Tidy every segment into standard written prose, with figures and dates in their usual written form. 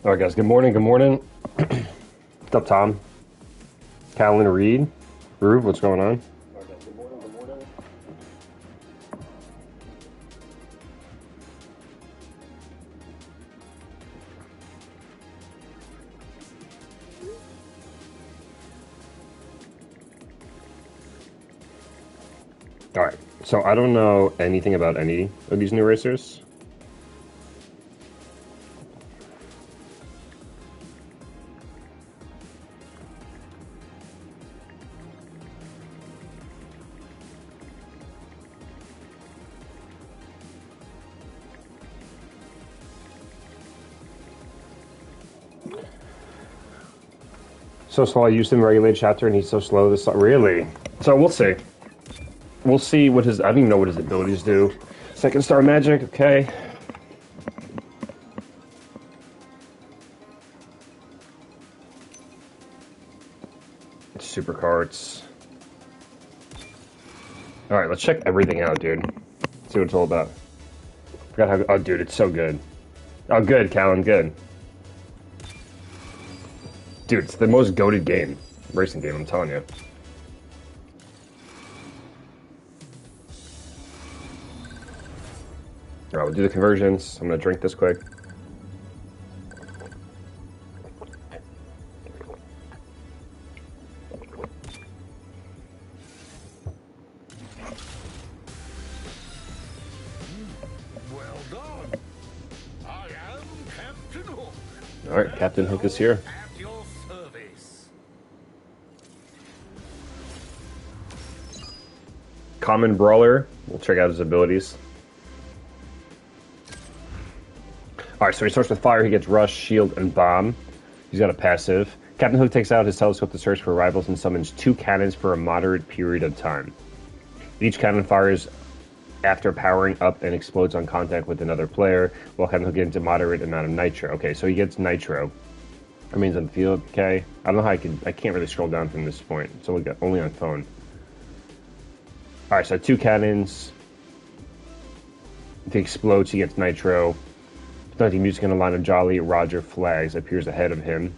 All right, guys. Good morning. Good morning. What's up, Tom? Callan Reed? Rube, what's going on? All right, guys. Good morning. Good morning. All right. So I don't know anything about any of these new racers. So slow. I used him in regulated chapter, and he's so slow. This really. So we'll see. We'll see what his. I don't even know what his abilities do. Second star magic. Okay. Super cards. All right, let's check everything out, dude. See what it's all about. Forgot how. Oh, dude, it's so good. Oh, good, Callan. Good. Dude, it's the most goated game. Racing game, I'm telling you. Alright, we'll do the conversions. I'm gonna drink this quick. Well done. I am Captain Hook. Alright, Captain Hook is here. At your service. Common Brawler. We'll check out his abilities. Alright, so he starts with fire. He gets rush, shield, and bomb. He's got a passive. Captain Hook takes out his telescope to search for rivals and summons 2 cannons for a moderate period of time. Each cannon fires after powering up and explodes on contact with another player, while Captain Hook gets a moderate amount of nitro. Okay, so he gets nitro. Remains on the field. Okay. I don't know how I can't really scroll down from this point. It's only on phone. Alright, so 2 cannons. If he explodes, he gets nitro. Stunting music in a line of Jolly Roger flags appears ahead of him.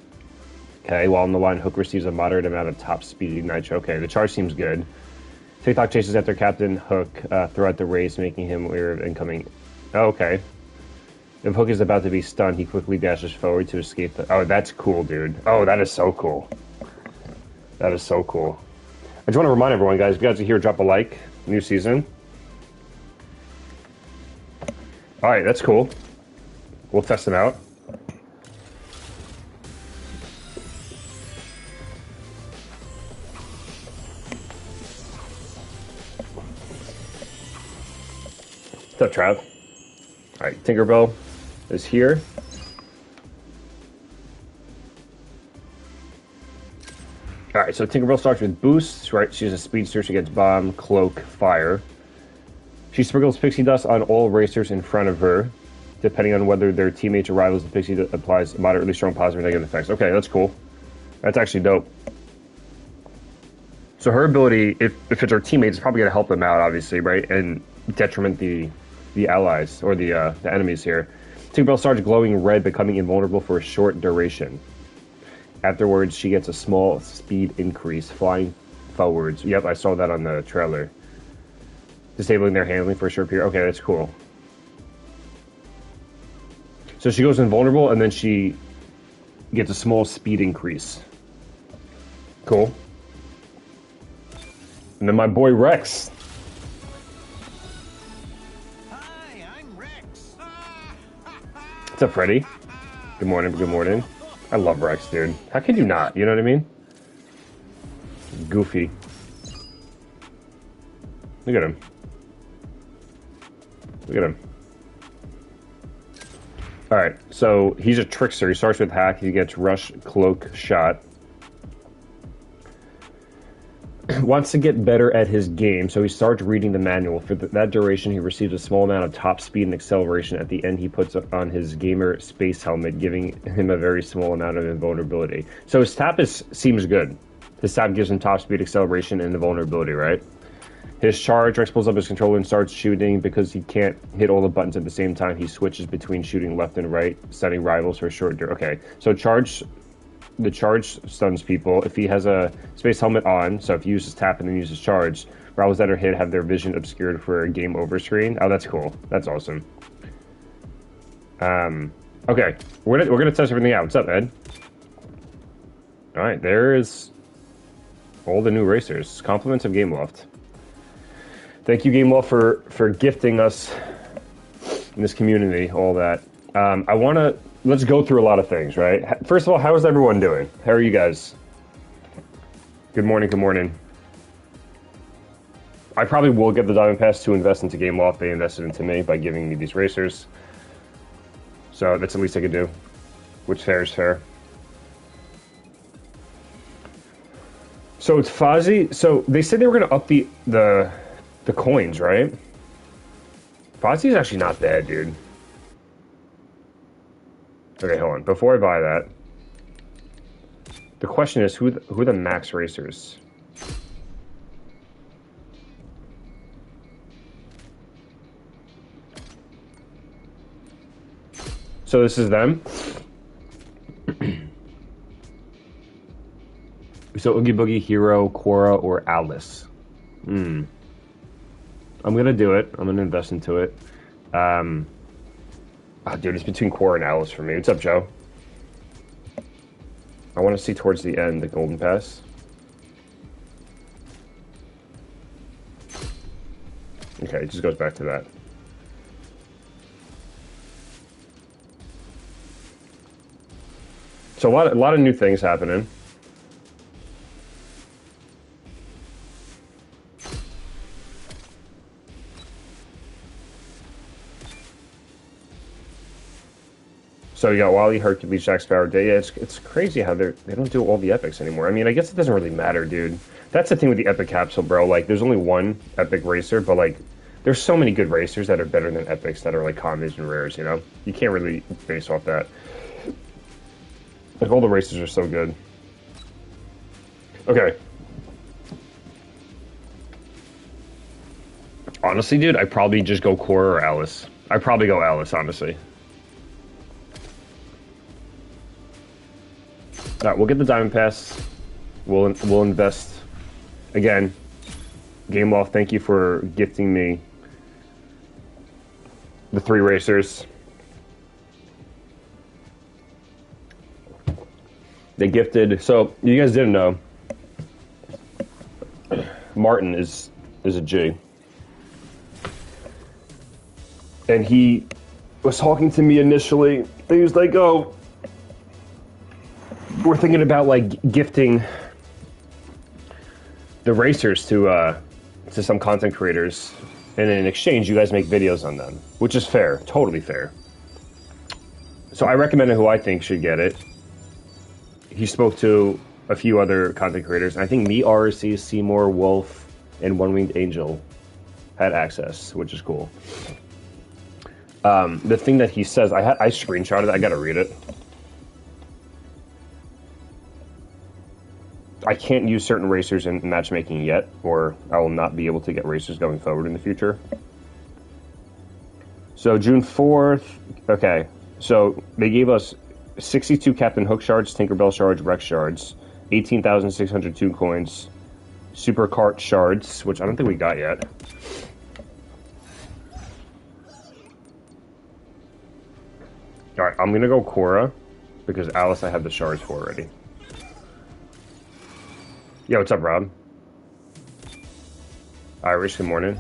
Okay, while on the line, Hook receives a moderate amount of top speed nitro. Okay, the charge seems good. TikTok chases after Captain Hook throughout the race, making him aware of incoming. Oh, okay. If Hook is about to be stunned, he quickly dashes forward to escape the... Oh, that's cool, dude. Oh, that is so cool. That is so cool. I just want to remind everyone, guys, if you guys are here, drop a like. New season. Alright, that's cool. We'll test them out. What's up, Trav? Alright, Tinkerbell is here. Alright, so Tinkerbell starts with boosts, right? She's a speedster, she gets bomb, cloak, fire. She sprinkles pixie dust on all racers in front of her. Depending on whether their teammates or rivals, the pixie applies moderately strong positive or negative effects. Okay, that's cool. That's actually dope. So her ability, if it's her teammates, it's probably going to help them out, obviously, right? And detriment the allies, or the enemies here. Tinkerbell starts glowing red, becoming invulnerable for a short duration. Afterwards, she gets a small speed increase, flying forwards. Yep, I saw that on the trailer. Disabling their handling for a short period. Okay, that's cool. So she goes invulnerable, and then she gets a small speed increase. Cool. And then my boy Rex. Hi, I'm Rex. What's up, Freddy? Good morning, good morning. I love Rex, dude. How could you not? You know what I mean? Goofy. Look at him. Look at him. Alright, so he's a trickster. He starts with hack. He gets rush, cloak, shot. Wants to get better at his game, so he starts reading the manual. For that duration, he receives a small amount of top speed and acceleration. At the end, he puts on his gamer space helmet, giving him a very small amount of invulnerability. So his tap seems good. His tap gives him top speed, acceleration, and invulnerability, right? His charge, Rex pulls up his controller and starts shooting. Because he can't hit all the buttons at the same time, he switches between shooting left and right, setting rivals for a short duration. Okay, so the charge stuns people. If he has a space helmet on, so if he uses tap and then uses charge, rivals that are hit have their vision obscured for a game over screen. Oh, that's cool. That's awesome. Okay, we're gonna test everything out. What's up, Ed? All right, there is all the new racers. Compliments of GameLoft. Thank you, GameLoft, for gifting us in this community all that. Let's go through a lot of things, right? First of all, how is everyone doing? How are you guys? Good morning, good morning. I probably will get the Diamond Pass to invest into GameLoft. They invested into me by giving me these racers. So that's the least I could do. Which fair is fair. So it's Fozzie. So they said they were going to up the coins, right? Fozzie's actually not bad, dude. Okay, hold on. Before I buy that, the question is who are the max racers? So this is them. So Oogie Boogie, Hero, Cora, or Alice. I'm gonna do it. I'm gonna invest into it. Oh, dude, it's between Cora and Alice for me. What's up, Joe? I want to see towards the end the Golden Pass. Okay, it just goes back to that. So a lot of new things happening. So you got Wally, Hercules, Jack Sparrow, Day. Yeah, it's crazy how they don't do all the epics anymore. I mean, I guess it doesn't really matter, dude. That's the thing with the epic capsule, bro. Like, there's only one epic racer, but like, there's so many good racers that are better than epics that are like commons and rares. You know, you can't really base off that. Like, all the racers are so good. Okay. Honestly, dude, I'd probably just go Cora or Alice. I'd probably go Alice, honestly. Alright, we'll get the Diamond Pass. We'll invest. Again, GameLoft, thank you for gifting me the 3 racers. They gifted. So you guys didn't know, Martin is a G, and he was talking to me initially. And he was like, "Oh, we're thinking about like gifting the racers to some content creators, and in exchange, you guys make videos on them," which is fair, totally fair. So I recommended who I think should get it. He spoke to a few other content creators. I think me, RC, Seymour, Wolf, and One Winged Angel had access, which is cool. The thing that he says, I screenshotted it. I gotta read it. I can't use certain racers in matchmaking yet, or I will not be able to get racers going forward in the future. So June 4th, okay. So they gave us 62 Captain Hook shards, Tinkerbell shards, Rex shards, 18,602 coins, Super Cart shards, which I don't think we got yet. Alright, I'm gonna go Cora, because Alice I have the shards for already. Yo, what's up, Rob? Irish, good morning.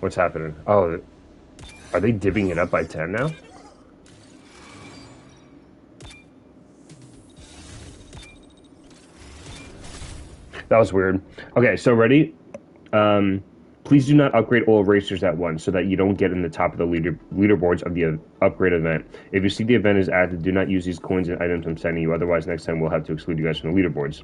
What's happening? Oh, are they dipping it up by 10 now? That was weird. Okay, so ready? Please do not upgrade all racers at once so that you don't get in the top of the leaderboards of the upgrade event. If you see the event is active, do not use these coins and items I'm sending you. Otherwise, next time we'll have to exclude you guys from the leaderboards.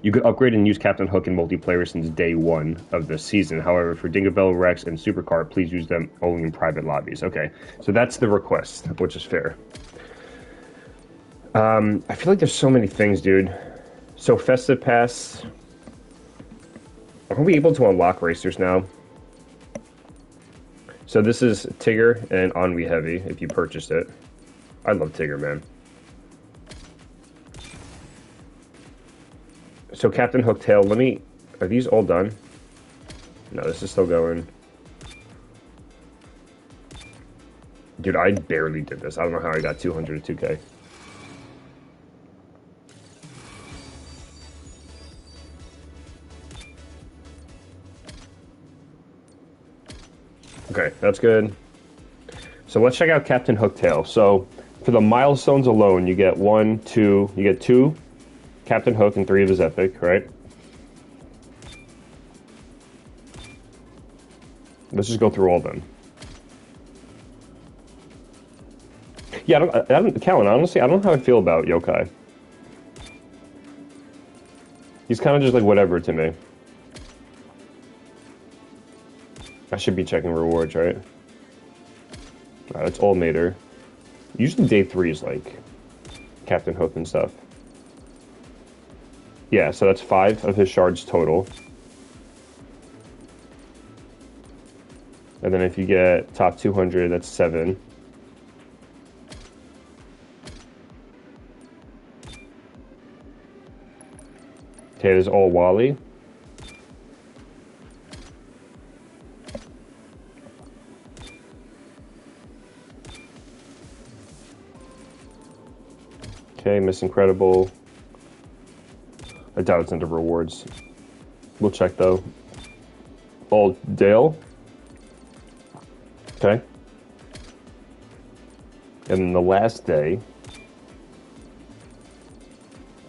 You could upgrade and use Captain Hook in multiplayer since day 1 of the season. However, for Dinglebell, Rex, and Supercart, please use them only in private lobbies. Okay, so that's the request, which is fair. I feel like there's so many things, dude. So Festive Pass. Are we able to unlock racers now? So this is Tigger and Ennui Heavy, if you purchased it. I love Tigger, man. So Captain Hooktail, let me... Are these all done? No, this is still going. Dude, I barely did this. I don't know how I got 200 to 2K. Okay, that's good. So let's check out Captain Hooktail. So for the milestones alone, you get you get 2 Captain Hook and 3 of his epic, right? Let's just go through all of them. Yeah, I don't, Callan, honestly, I don't know how I feel about Yokai. He's kind of just like whatever to me. I should be checking rewards, right? It's all Mater. Usually day 3 is like Captain Hook and stuff. Yeah, so that's 5 of his shards total. And then if you get top 200, that's 7. Okay, there's all Wally. Okay, Miss Incredible. I doubt it's into rewards. We'll check though. All Dale. Okay. And then the last day.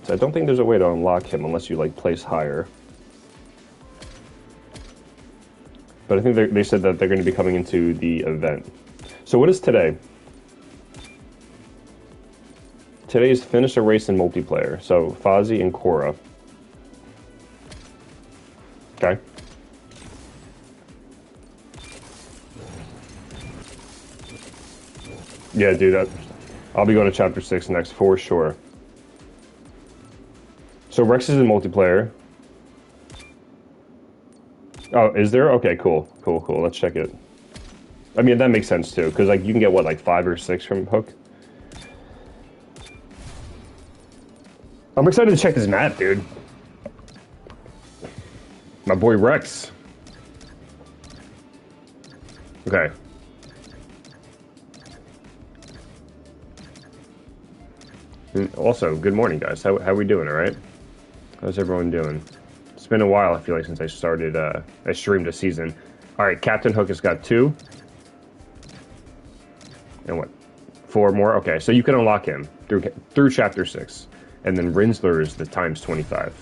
So I don't think there's a way to unlock him unless you like place higher. But I think they said that they're going to be coming into the event. So what is today? Today is finish a race in multiplayer. So Fozzie and Cora. Okay. Yeah, dude, I'll be going to chapter 6 next for sure. So Rex is in multiplayer. Oh, is there? Okay, cool. Let's check it. I mean, that makes sense too, because like you can get what, like 5 or 6 from Hook. I'm excited to check this map, dude. My boy Rex. Okay. And also, good morning, guys. How we doing? All right. How's everyone doing? It's been a while, I feel like, since I started, I streamed a season. Alright, Captain Hook has got 2. And what? 4 more? Okay, so you can unlock him through Chapter 6. And then Rinsler is the times 25.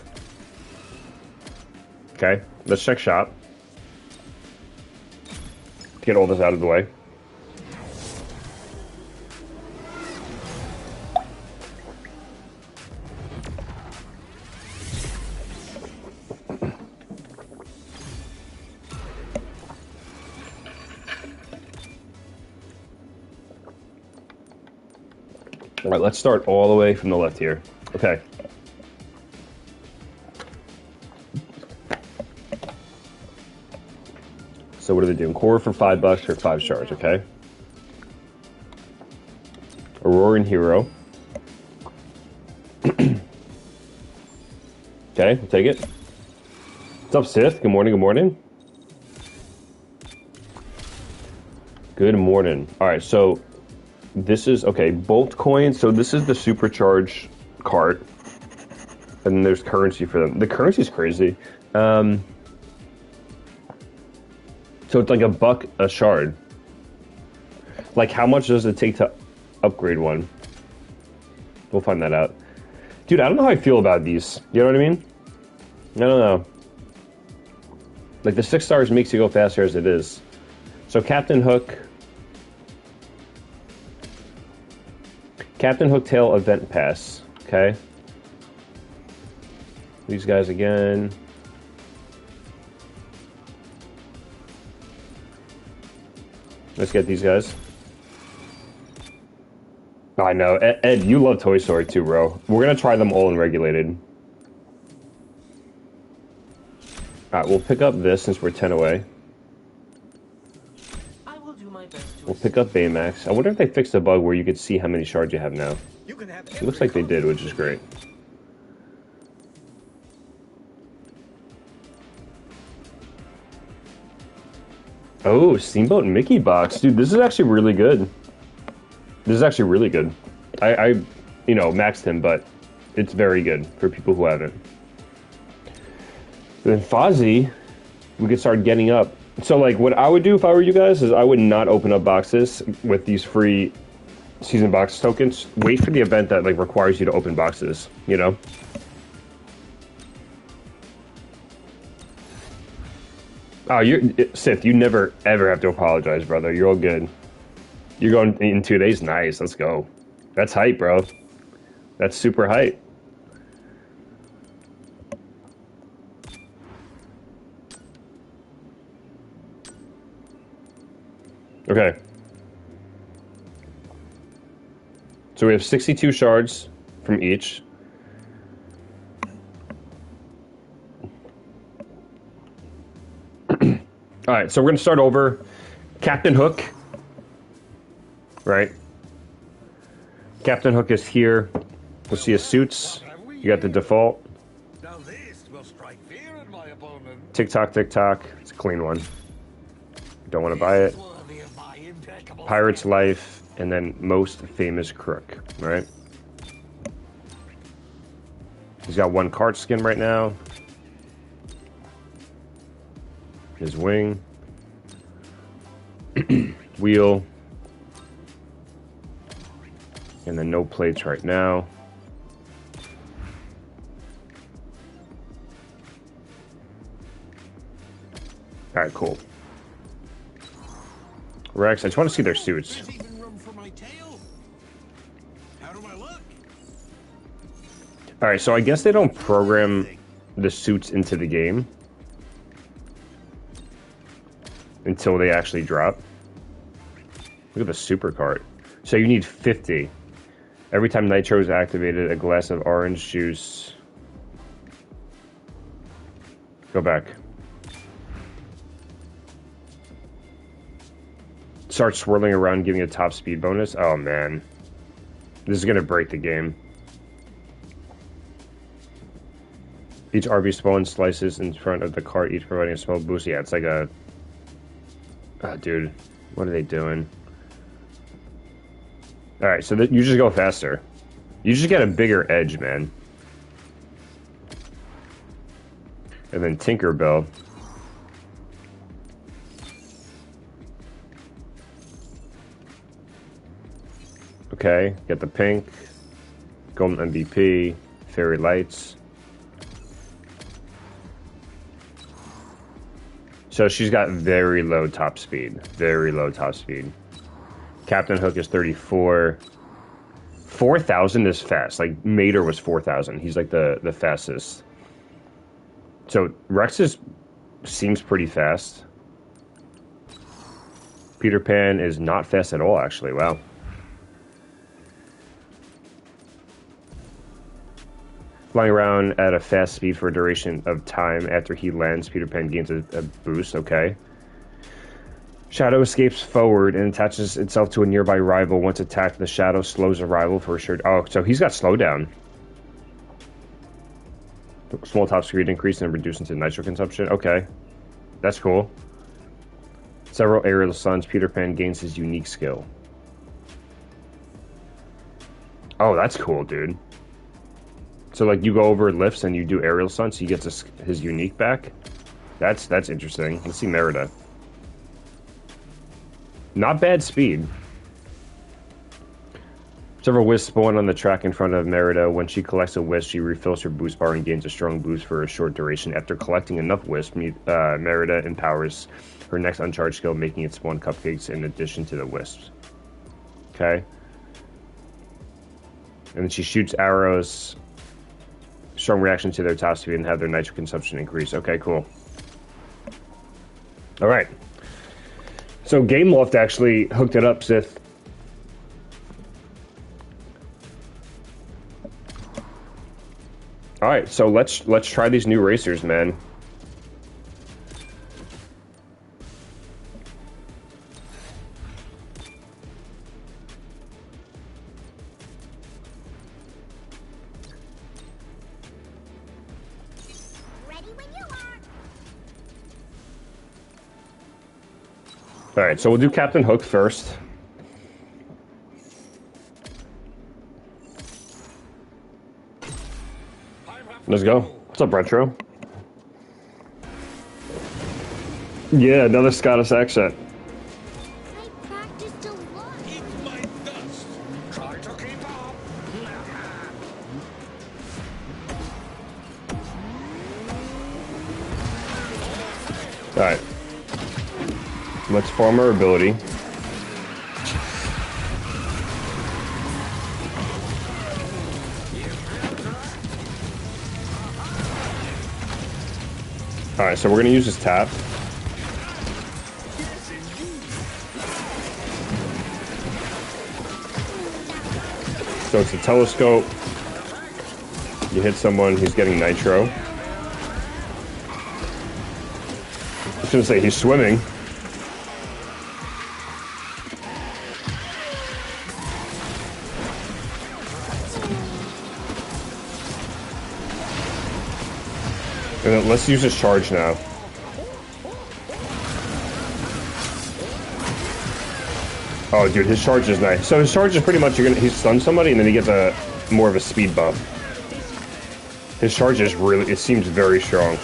Okay, let's check shop. To get all this out of the way. All right, let's start all the way from the left here. Okay. So what are they doing? Core for $5 for 5 shards, okay? Auroran Hero. Okay, we'll take it. What's up, Sith? Good morning, good morning. Good morning. All right, so this is, okay, Bolt Coin. So this is the supercharged cart. And then there's currency for them. The currency's crazy. So it's like $1 a shard. Like, how much does it take to upgrade one? We'll find that out. Dude, I don't know how I feel about these. You know what I mean? I don't know. Like, the 6 stars makes you go faster as it is. So Captain Hook. Captain Hooktail Event Pass. Okay. These guys again. Let's get these guys. I know. Ed, you love Toy Story too, bro. We're going to try them all in regulated. Alright, we'll pick up this since we're 10 away. I will do my best to We'll pick up Baymax. I wonder if they fixed the bug where you could see how many shards you have now. You can have It looks like they did, which is great. Oh, Steamboat and Mickey box. Dude, this is actually really good. This is actually really good. I maxed him, but it's very good for people who haven't. Then Fozzie, we could start getting up. So, like, what I would do if I were you guys is I would not open up boxes with these free season box tokens. Wait for the event that, like, requires you to open boxes, you know? Oh, Sith, you never, ever have to apologize, brother. You're all good. You're going in 2 days? Nice, let's go. That's hype, bro. That's super hype. Okay. So we have 62 shards from each. Alright, so we're going to start over. Captain Hook. Right. Captain Hook is here. We'll see his suits. You got the default. Now this will strike fear in my opponent. Tick-tock, tick-tock. It's a clean one. Don't want to buy it. Worthy of my impeccable Pirate's Life, and then Most Famous Crook. Right. He's got one card skin right now. His wing. Wheel. And then no plates right now. Alright, cool. Rex, I just want to see their suits. There's even room for my tail. How do I look? Alright, so I guess they don't program the suits into the game until they actually drop. Look at the super cart. So you need 50. Every time Nitro is activated, a glass of orange juice. Go back. Start swirling around, giving a top speed bonus. Oh man. This is going to break the game. Each RB spawn slices in front of the cart, each providing a small boost. Yeah, it's like a... Oh, dude. What are they doing? Alright, so you just go faster. You just get a bigger edge, man. And then Tinkerbell. Okay, get the pink. Golden MVP. Fairy Lights. So she's got very low top speed. Very low top speed. Captain Hook is 34. 4,000 is fast. Like, Mater was 4,000. He's like the fastest. So, Rex seems pretty fast. Peter Pan is not fast at all, actually. Wow. Flying around at a fast speed for a duration of time. After he lands, Peter Pan gains a boost. Okay. Shadow escapes forward and attaches itself to a nearby rival. Once attacked, the shadow slows a rival for a short... Oh, so he's got slowdown. Small top speed increase and reduce into nitro consumption. Okay. That's cool. Several aerial suns. Peter Pan gains his unique skill. Oh, that's cool, dude. So, like, you go over lifts and you do aerial suns, so he gets his unique back. That's interesting. Let's see Merida. Not bad speed. Several wisps spawn on the track in front of Merida. When she collects a wisp, she refills her boost bar and gains a strong boost for a short duration. After collecting enough wisps, Merida empowers her next uncharged skill, making it spawn cupcakes in addition to the wisps. Okay. And then she shoots arrows. Strong reaction to their top speed and have their nitro consumption increase. Okay, cool. Alright. So Gameloft actually hooked it up, Sith. Alright, so let's try these new racers, man. Alright, so we'll do Captain Hook first. Let's go. What's up, Retro? Yeah, another Scottish accent. I practiced a lot. Eat my dust. Try to keep up. Alright. Let's farm our ability. Alright, so we're gonna use this tap. So it's a telescope. You hit someone, he's getting nitro. I was gonna say he's swimming. And then let's use his charge now. Oh, dude, his charge is nice. So his charge is pretty much he stuns somebody and then he gets a more of a speed buff. His charge is really, it seems very strong.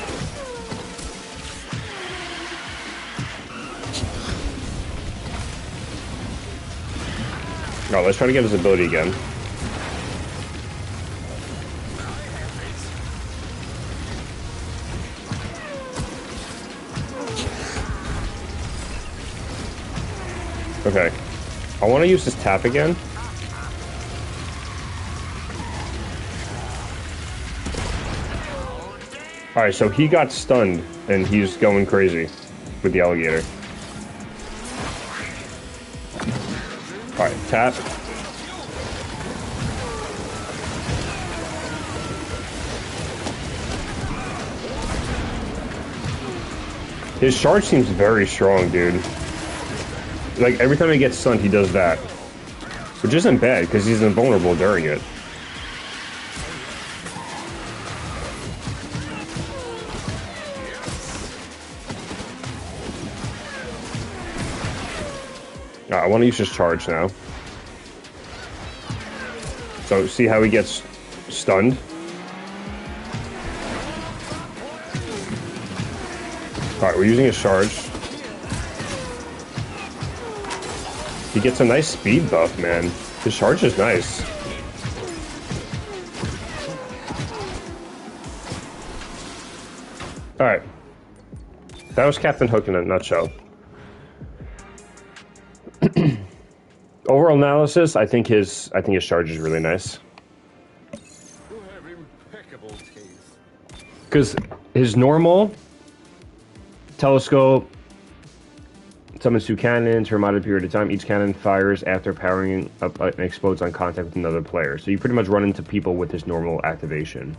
Oh, let's try to get his ability again. Okay. I want to use this tap again. Alright, so he got stunned, and he's going crazy with the alligator. Alright, tap. His charge seems very strong, dude. Like, every time he gets stunned, he does that. Which isn't bad, because he's invulnerable during it. I want to use his charge now. So, see how he gets stunned? Alright, we're using his charge. He gets a nice speed buff, man. His charge is nice. Alright. That was Captain Hook in a nutshell. Overall analysis, I think his charge is really nice. You have impeccable taste. Because his normal telescope summons 2 cannons for a moderate period of time. Each cannon fires after powering up and explodes on contact with another player. So you pretty much run into people with his normal activation.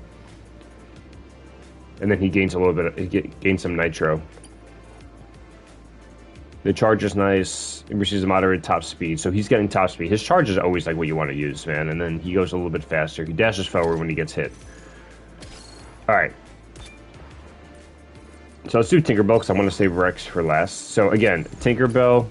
And then he gains a little bit, he gains some nitro. The charge is nice. It receives a moderate top speed. So he's getting top speed. His charge is always like what you want to use, man. And then he goes a little bit faster. He dashes forward when he gets hit. Alright. So let's do Tinkerbell because I want to save Rex for last. So again, Tinkerbell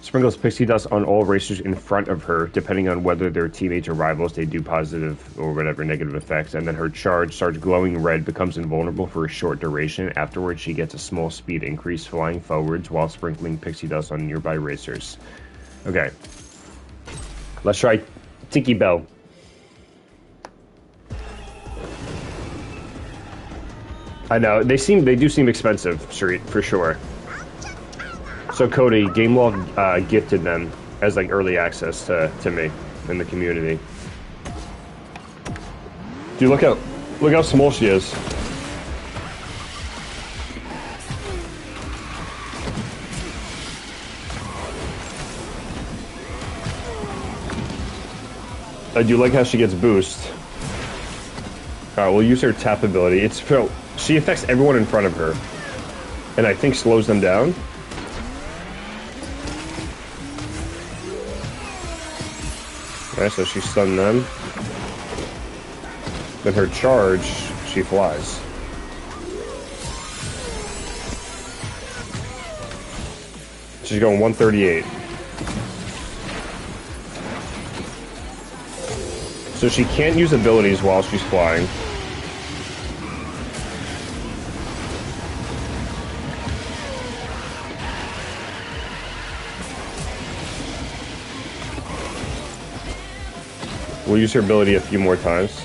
sprinkles pixie dust on all racers in front of her, depending on whether they're teammates or rivals. They do positive or whatever negative effects, and then her charge starts glowing red, becomes invulnerable for a short duration. Afterwards, she gets a small speed increase, flying forwards while sprinkling pixie dust on nearby racers. Okay, let's try Tinky Bell. I know they do seem expensive, Street, for sure. So Cody, GameLog gifted them as like early access to me in the community. Dude, look how small she is. I do like how she gets boost. Alright, we'll use her tap ability. She affects everyone in front of her, and I think slows them down. Okay, so she stunned them. Then her charge, she flies. She's going 138. So she can't use abilities while she's flying. We'll use her ability a few more times.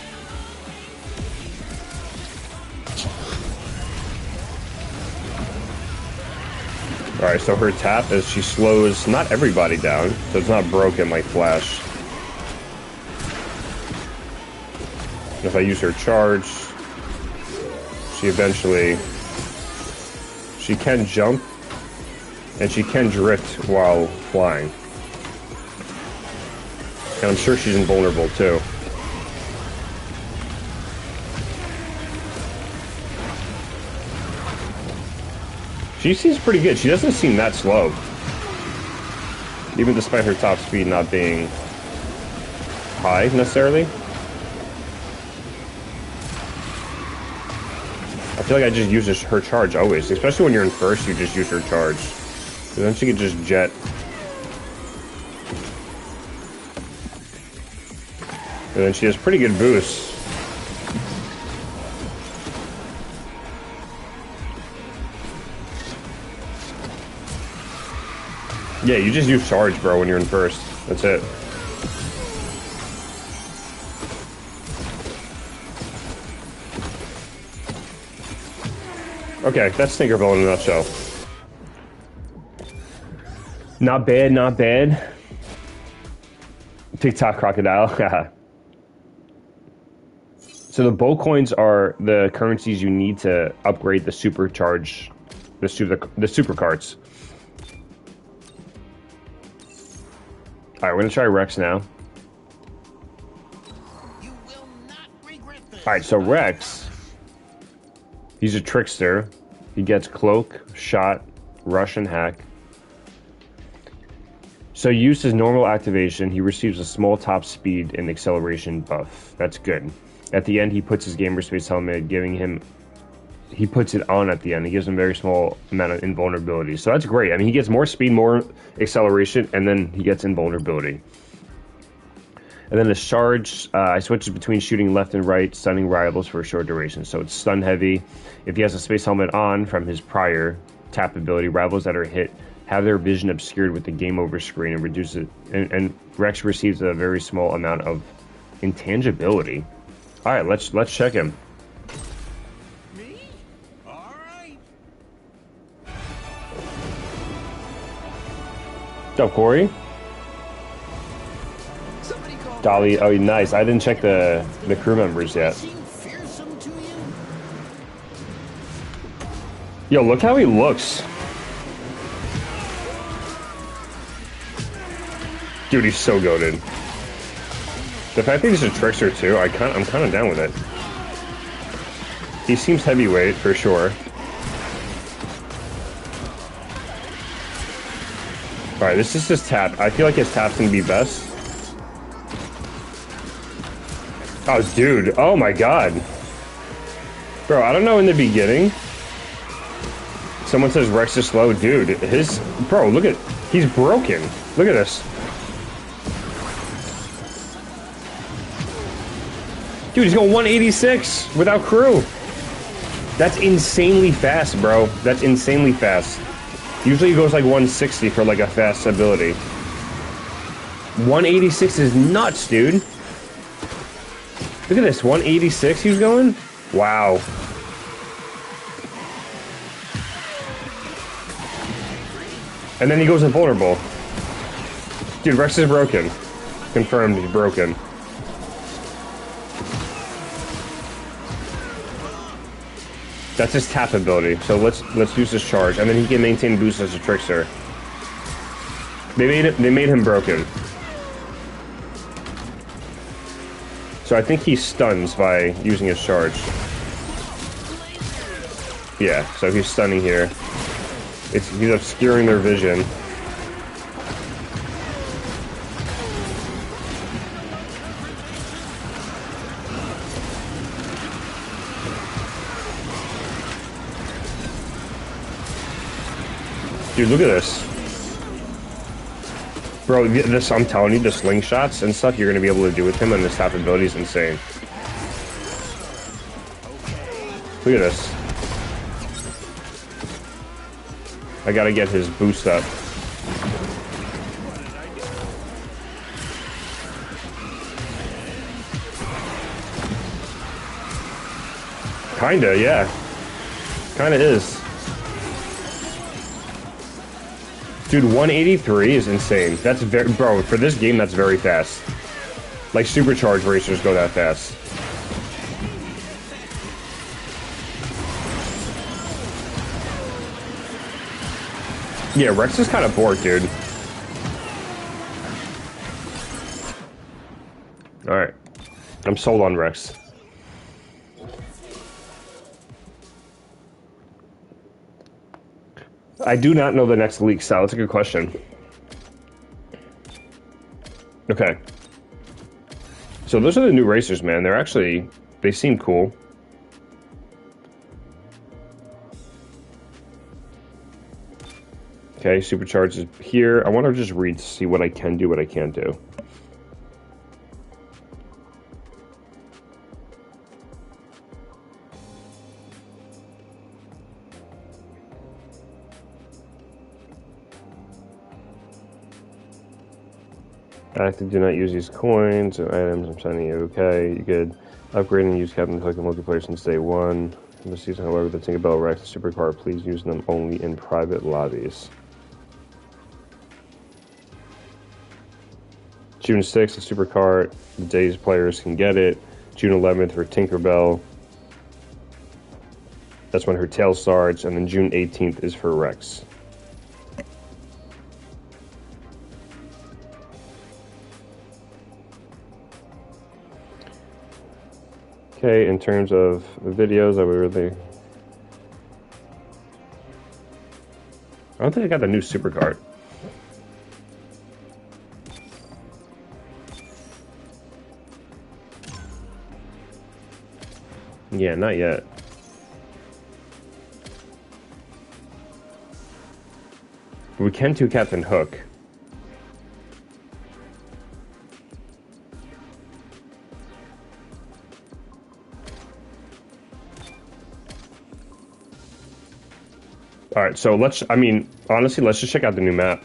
Alright, so her tap is she slows not everybody down, so it's not broken like Flash. If I use her charge, she can jump, and she can drift while flying. And I'm sure she's invulnerable too. She seems pretty good. She doesn't seem that slow. Even despite her top speed not being high necessarily. I feel like I just use her charge always. Especially when you're in first, you just use her charge. And then she can just jet. And then she has pretty good boosts. Yeah, you just use charge, bro, when you're in first. That's it. Okay, that's Tinkerbell in a nutshell. Not bad, not bad. TikTok crocodile. So the bow coins are the currencies you need to upgrade the supercharge, the super carts. All right, we're gonna try Rex now. You will not regret this. All right, so Rex, he's a trickster. He gets cloak, shot, rush, and hack. So used his normal activation, he receives a small top speed and acceleration buff. That's good. At the end, he puts his gamer space helmet, he puts it on at the end. He gives him a very small amount of invulnerability. So that's great. I mean, he gets more speed, more acceleration, and then he gets invulnerability. And then his charge, switches between shooting left and right, stunning rivals for a short duration. So it's stun heavy. If he has a space helmet on from his prior tap ability, rivals that are hit have their vision obscured with the game over screen and reduce it. And Rex receives a very small amount of intangibility. All right, let's check him. Me? All right. What's up, Corey? Somebody call Dolly, oh, nice. I didn't check the crew members yet. Seem fearsome to you? Yo, look how he looks. Dude, he's so goated. The fact that he's a trickster too, I'm kind of down with it. He seems heavyweight for sure. All right, this is his tap. I feel like his tap's gonna be best. Oh, dude. Oh my god. Bro, I don't know in the beginning. Someone says Rex is slow. Dude, bro, look at, he's broken. Look at this. Dude, he's going 186 without crew. That's insanely fast, bro. That's insanely fast. Usually he goes like 160 for like a fast ability. 186 is nuts, dude. Look at this, 186 he's going? Wow. And then he goes invulnerable. Dude, Rex is broken. Confirmed, he's broken. That's his tap ability, so let's use his charge, and then he can maintain boost as a trickster. They made him broken. So I think he stuns by using his charge. Yeah, so he's stunning here. He's obscuring their vision. Dude, look at this. Bro, this, I'm telling you, the slingshots and stuff you're going to be able to do with him and the staff ability is insane. Look at this. I gotta get his boost up. Kinda, yeah. Kinda is. Dude, 183 is insane. That's very, bro, for this game, that's very fast. Like, supercharged racers go that fast. Yeah, Rex is kind of bored, dude. Alright. I'm sold on Rex. I do not know the next league style. That's a good question. Okay. So those are the new racers, man. They're actually... They seem cool. Okay, supercharged is here. I want to just read to see what I can do, what I can't do. Active, do not use these coins and items. I'm sending you. Okay, you good. Upgrade and use Captain Hook in multiplayer since day one. In the season, however, the Tinkerbell Rex and Supercar, please use them only in private lobbies. June 6th, the Supercar, the day's players can get it. June 11th for Tinkerbell. That's when her tail starts. And then June 18th is for Rex. Okay, in terms of videos, I would really... I don't think I got the new Supercard. Yeah, not yet. We can do Captain Hook. Alright, so let's, I mean, honestly, let's just check out the new map.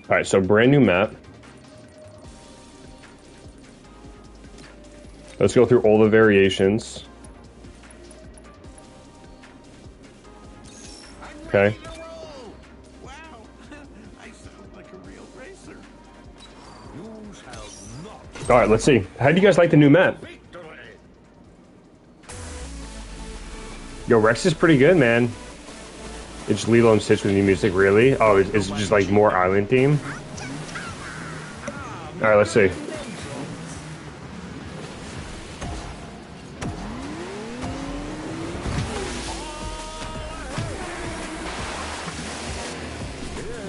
Alright, so brand new map. Let's go through all the variations. Okay. Wow, I sound like a real racer. You shall not. Alright, let's see. How do you guys like the new map? Yo, Rex is pretty good, man. It's Lilo and Stitch with new music, really? Oh, it's just like more island theme? Alright, let's see.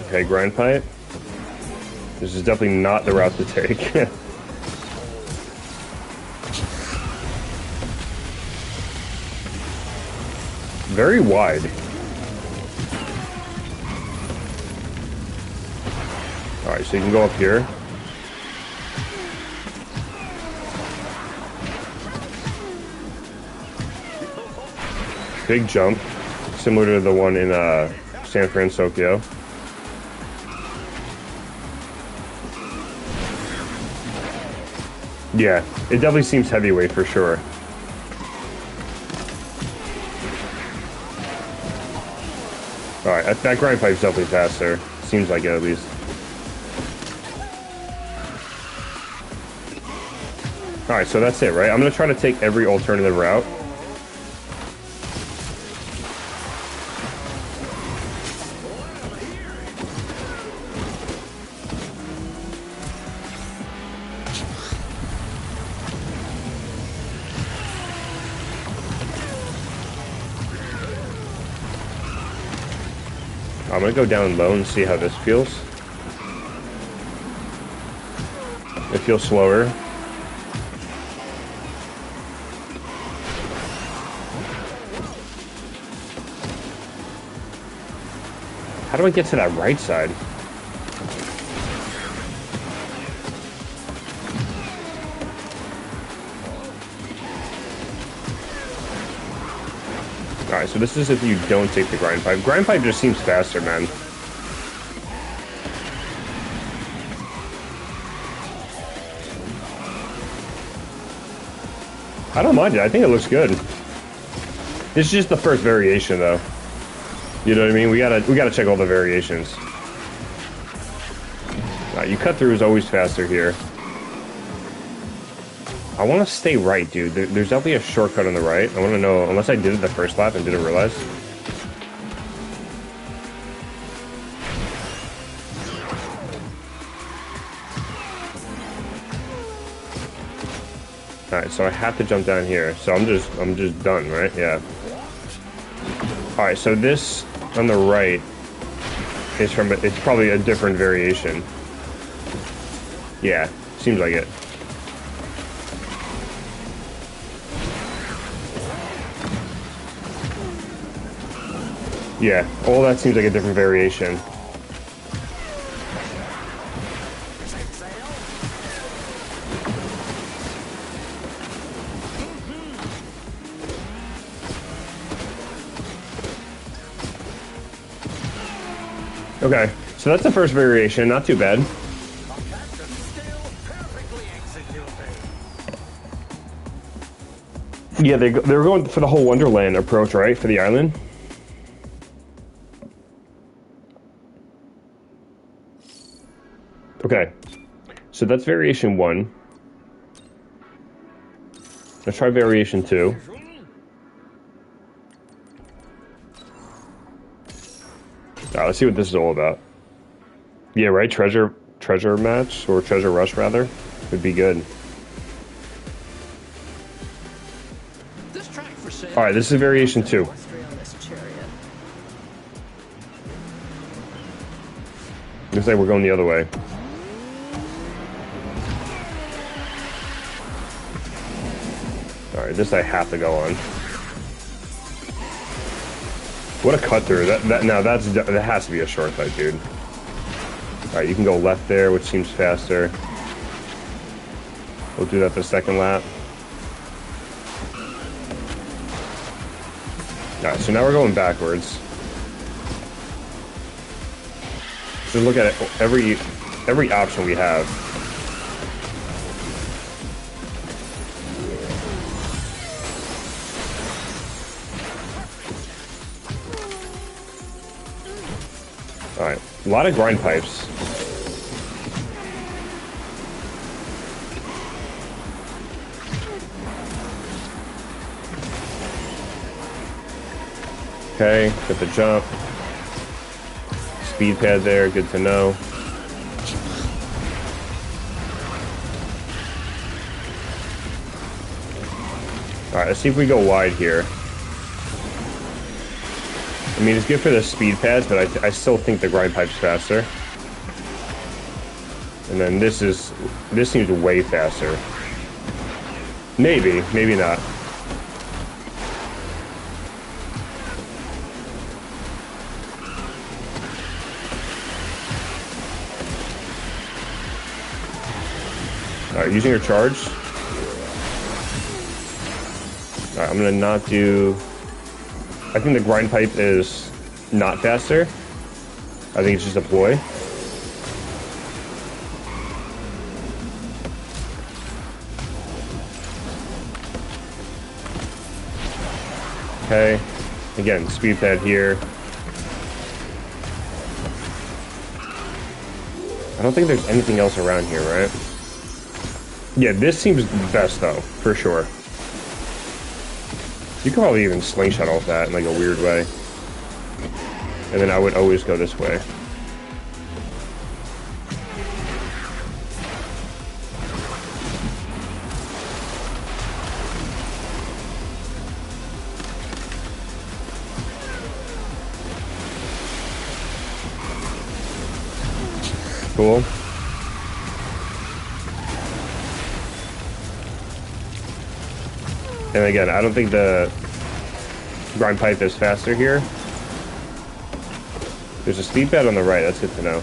Okay, grind pipe. This is definitely not the route to take. Very wide. Alright, so you can go up here. Big jump. Similar to the one in San Francisco. Yeah, it definitely seems heavyweight for sure. Alright, that grind pipe's definitely faster. Seems like it at least. Alright, so that's it, right? I'm gonna try to take every alternative route. I'm gonna go down low and see how this feels. It feels slower. How do I get to that right side? Alright, so this is if you don't take the grind pipe. Grind pipe just seems faster, man. I don't mind it. I think it looks good. This is just the first variation, though. You know what I mean? We gotta check all the variations. You cut through is always faster here. I want to stay right, dude. There's definitely a shortcut on the right. I want to know, unless I did it the first lap and didn't realize. Alright, so I have to jump down here. So I'm just done, right? Yeah. Alright, so this on the right is from, it's probably a different variation. Yeah, seems like it. Yeah, all that seems like a different variation. Okay, so that's the first variation, not too bad. Yeah, they were going for the whole Wonderland approach, right, for the island? Okay, so that's variation 1. Let's try variation 2. Alright, let's see what this is all about. Yeah, right, treasure match, or treasure rush, rather, would be good. Alright, this is variation 2. Looks like we're going the other way. Alright, this I have to go on. What a cut through. That has to be a shortcut, dude. Alright, you can go left there, which seems faster. We'll do that the second lap. Alright, so now we're going backwards. So look at it, every option we have. Alright, a lot of grind pipes. Okay, get the jump. Speed pad there, good to know. Alright, let's see if we go wide here. I mean, it's good for the speed pads, but I still think the grind pipe's faster. And then this seems way faster. Maybe, maybe not. Alright, using your charge. Alright, I'm gonna not do... I think the grind pipe is not faster. I think it's just a ploy. Okay. Again, speed pad here. I don't think there's anything else around here, right? Yeah, this seems best though, for sure. You could probably even slingshot off that in like a weird way. And then I would always go this way. Cool. And again, I don't think the grind pipe is faster here. There's a speed pad on the right. That's good to know.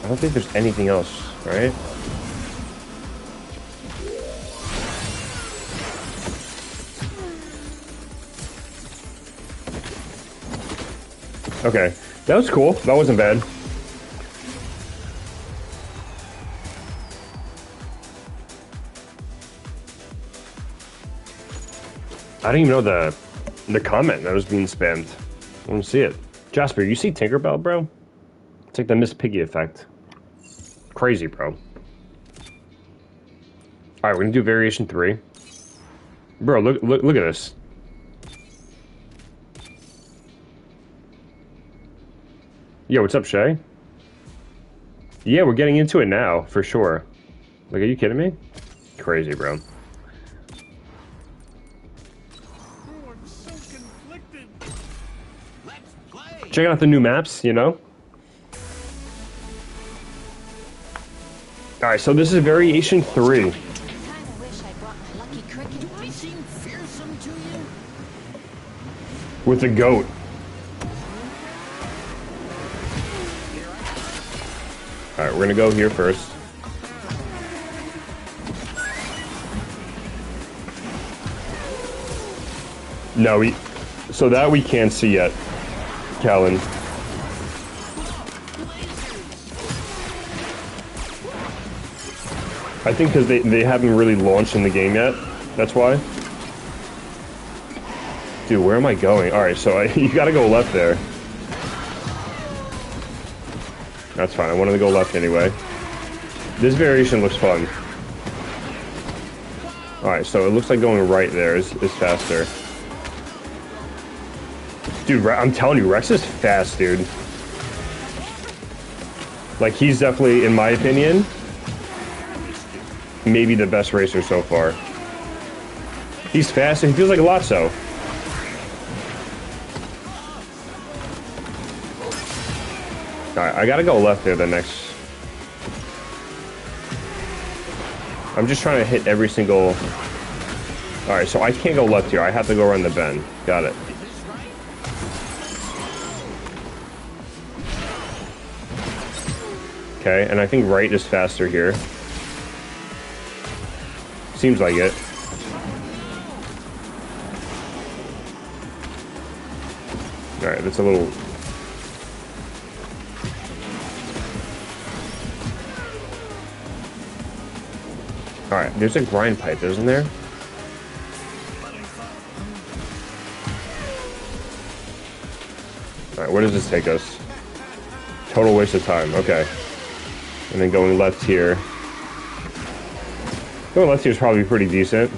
I don't think there's anything else, right? Okay, that was cool. That wasn't bad. I didn't even know the comment that was being spammed. I want to see it. Jasper, you see Tinkerbell, bro? It's like the Miss Piggy effect. Crazy, bro. All right, we're gonna do variation 3. Bro, look at this. Yo, what's up, Shay? Yeah, we're getting into it now, for sure. Like, are you kidding me? Crazy, bro. Oh, I'm so conflicted. Let's play. Checking out the new maps, you know? Alright, so this is variation 3. I kinda wish I brought my lucky cricket. Do I seem fearsome to you? With the goat. Alright, we're gonna go here first. No, so that we can't see yet, Callan. I think because they haven't really launched in the game yet. That's why. Dude, where am I going? Alright, so you gotta go left there. That's fine, I wanted to go left anyway. This variation looks fun. Alright, so it looks like going right there is faster. Dude, I'm telling you, Rex is fast, dude. Like, he's definitely, in my opinion, maybe the best racer so far. He's fast and he feels like a Lotso. Alright, I gotta go left there the next... I'm just trying to hit every single... Alright, so I can't go left here. I have to go around the bend. Got it. Okay, and I think right is faster here. Seems like it. Alright, that's a little... Alright, there's a grind pipe, isn't there? Alright, where does this take us? Total waste of time, okay. And then going left here. Going left here is probably pretty decent.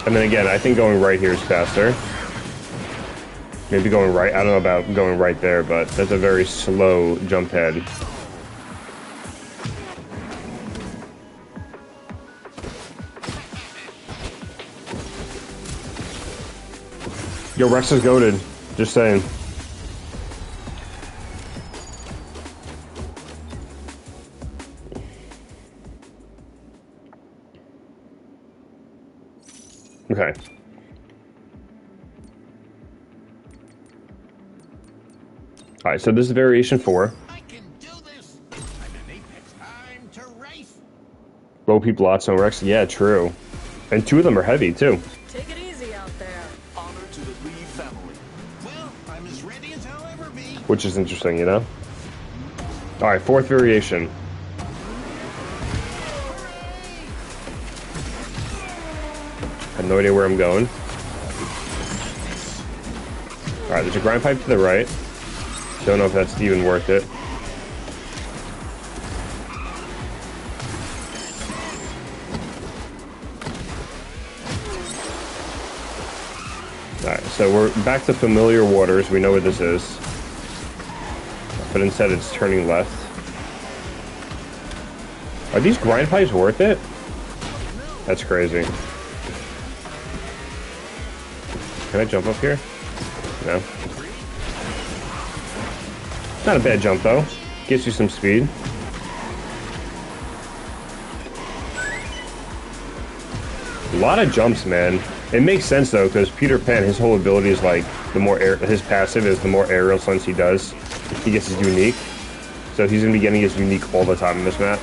And then again, I think going right here is faster. Maybe going right, I don't know about going right there, but that's a very slow jump head. Yo, Rex is goated. Just saying. Okay. Alright, so this is variation 4. I can do this. I'm in Apex. Time to race. Low peep lots on Rex. Yeah, true. And 2 of them are heavy, too. Take it easy out there. Honor to the Lee family. Well, I'm as ready as I'll ever be. Which is interesting, you know? Alright, 4th variation. I have no idea where I'm going. Alright, there's a grind pipe to the right. Don't know if that's even worth it. Alright, so we're back to familiar waters. We know what this is. But instead it's turning left. Are these grind pipes worth it? That's crazy. Can I jump up here? No. Not a bad jump though. Gets you some speed. A lot of jumps, man. It makes sense though, because Peter Pan, his whole ability is like his passive is the more aerial stunts he does, he gets his unique. So he's gonna be getting his unique all the time in this map.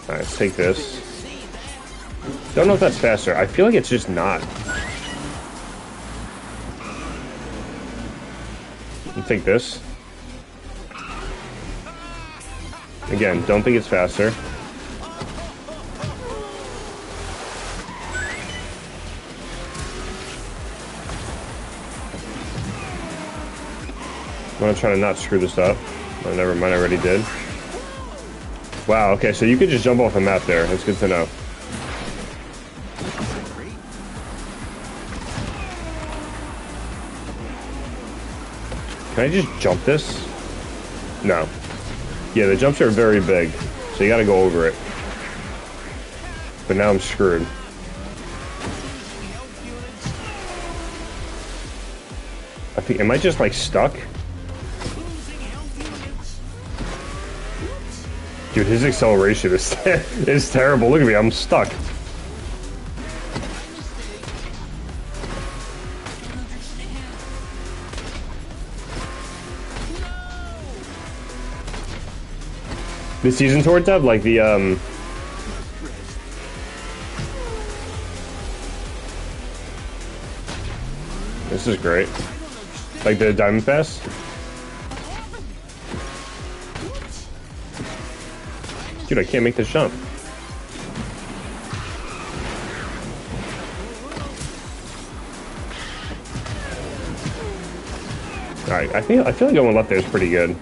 Alright, let's take this. Don't know if that's faster. I feel like it's just not. I'll take this. Again, don't think it's faster. I'm gonna try to not screw this up. Oh, never mind, I already did. Wow, okay, so you could just jump off the map there. That's good to know. Can I just jump this? No. Yeah, the jumps are very big, so you gotta go over it. But now I'm screwed. I think, am I just like stuck? Dude, his acceleration is is terrible. Look at me, I'm stuck. The season tour tab, like the this is great. Like the Diamond Pass. Dude, I can't make this jump. Alright, I feel like going left there is pretty good.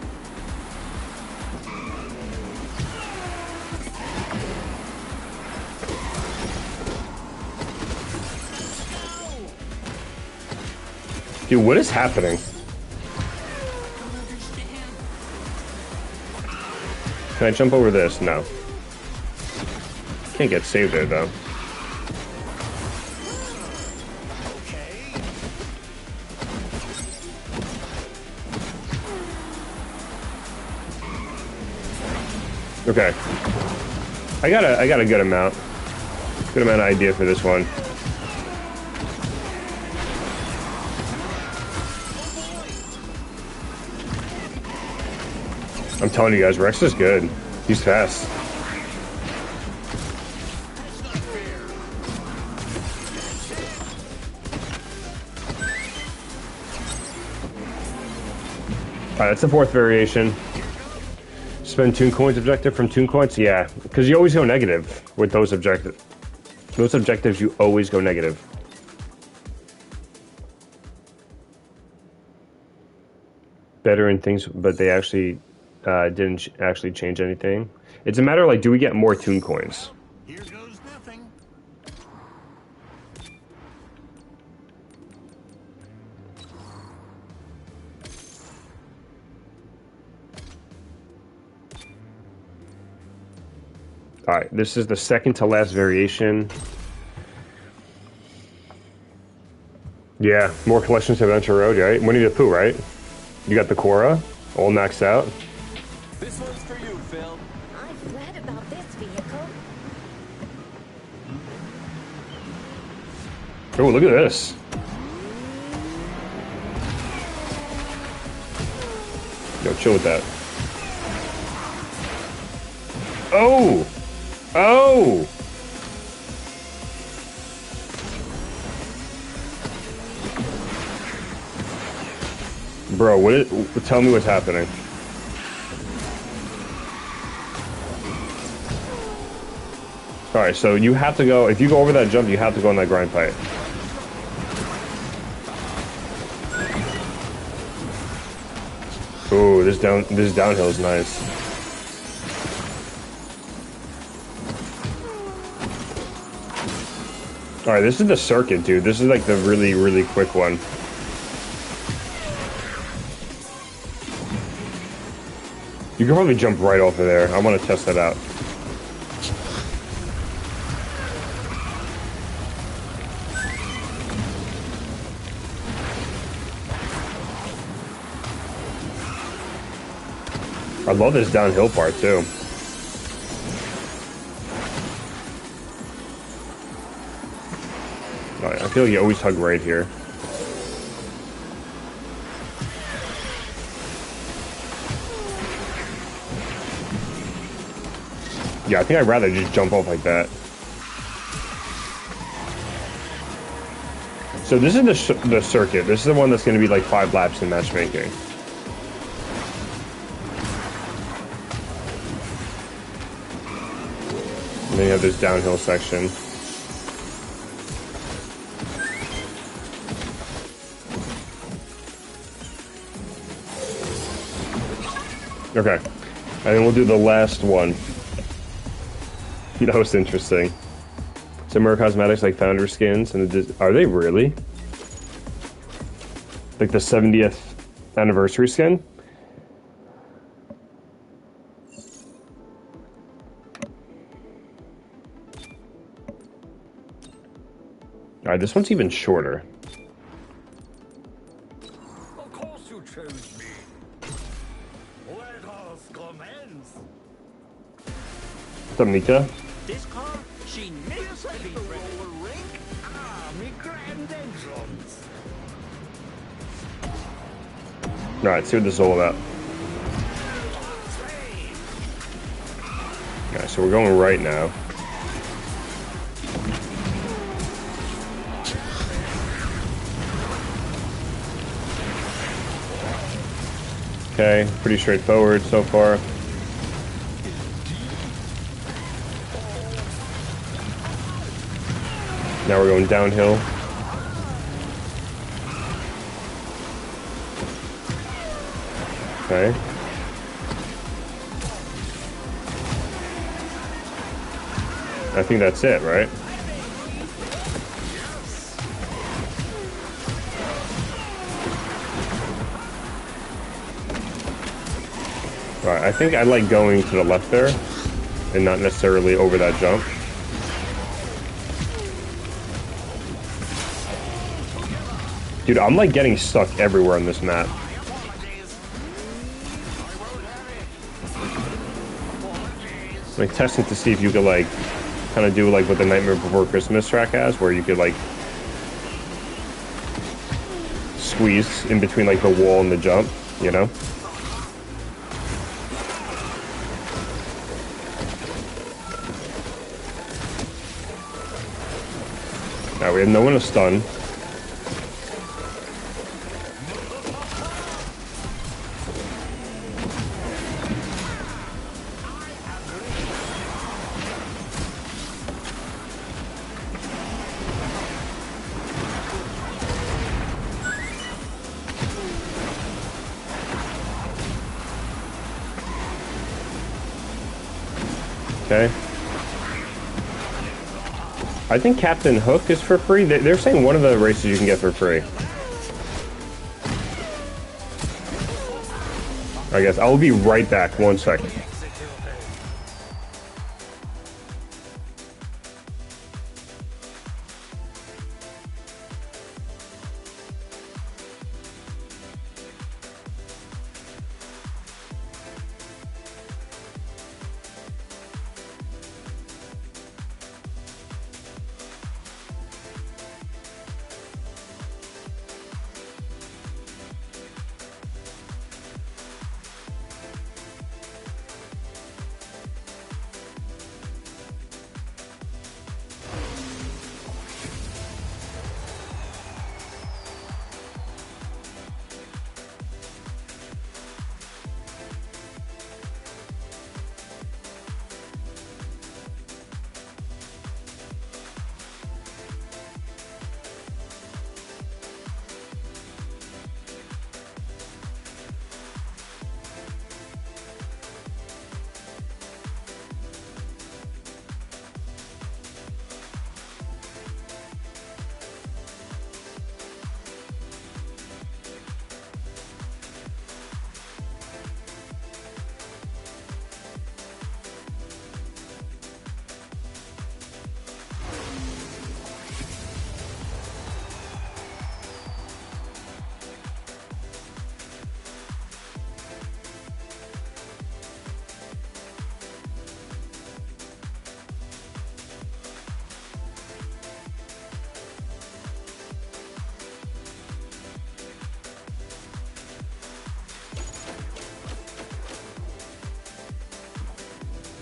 Dude, what is happening? Can I jump over this? No. Can't get saved there, though. Okay. I got a good amount. Good amount of idea for this one. I'm telling you guys, Rex is good. He's fast. Alright, that's the fourth variation. Spend Toon Coins objective from Toon Coins? Yeah, because you always go negative with those objectives. Those objectives, you always go negative. Better in things, but they actually didn't actually change anything. It's a matter of like, do we get more Toon Coins? Here goes nothing. Alright, this is the second to last variation. Yeah, more collections to Adventure Road, right? Winnie the Pooh, right? You got the Korra, all maxed out. This one's for you, Phil. I've read about this vehicle. Oh, look at this. Yo, chill with that. Oh! Oh! Bro, tell me what's happening. Alright, so you have to go, if you go over that jump, you have to go on that grind pipe. Ooh, this downhill is nice. Alright, this is the circuit, dude. This is like the really, really quick one. You can probably jump right off of there. I want to test that out. I love this downhill part too. Oh, yeah, I feel like you always hug right here. Yeah, I think I'd rather just jump off like that. So this is the circuit. This is the one that's going to be like 5 laps in matchmaking. And then you have this downhill section. Okay. And then we'll do the last one. That was interesting. So Mirror Cosmetics, like founder skins, and are they really? Like the 70th anniversary skin? Alright, this one's even shorter. Of course you chose me. Let us commence. What's up, Nika? This car, she needs to be The driven. roller rink? Ah, me grand entrance. Alright, see what this is all about. Alright, so we're going right now. Okay, pretty straightforward so far. Now we're going downhill. Okay. I think that's it, right? Right, I think I like going to the left there and not necessarily over that jump. Dude, I'm like getting stuck everywhere on this map. Like testing to see if you could like kind of do like what the Nightmare Before Christmas track has, where you could like squeeze in between like the wall and the jump, you know? Alright, we have no one to stun. Okay. I think Captain Hook is for free. They're saying one of the races you can get for free. I guess I'll be right back. 1 second.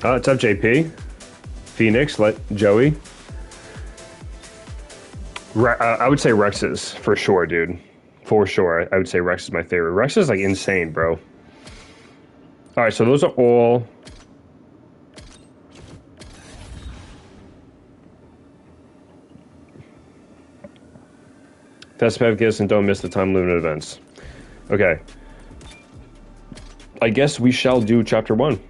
What's up, JP? Phoenix, let Joey. I would say Rex's for sure, dude. For sure, I would say Rex is my favorite. Rex is like insane, bro. All right, so those are all. Festival gifts and don't miss the time limit events. Okay. I guess we shall do chapter 1.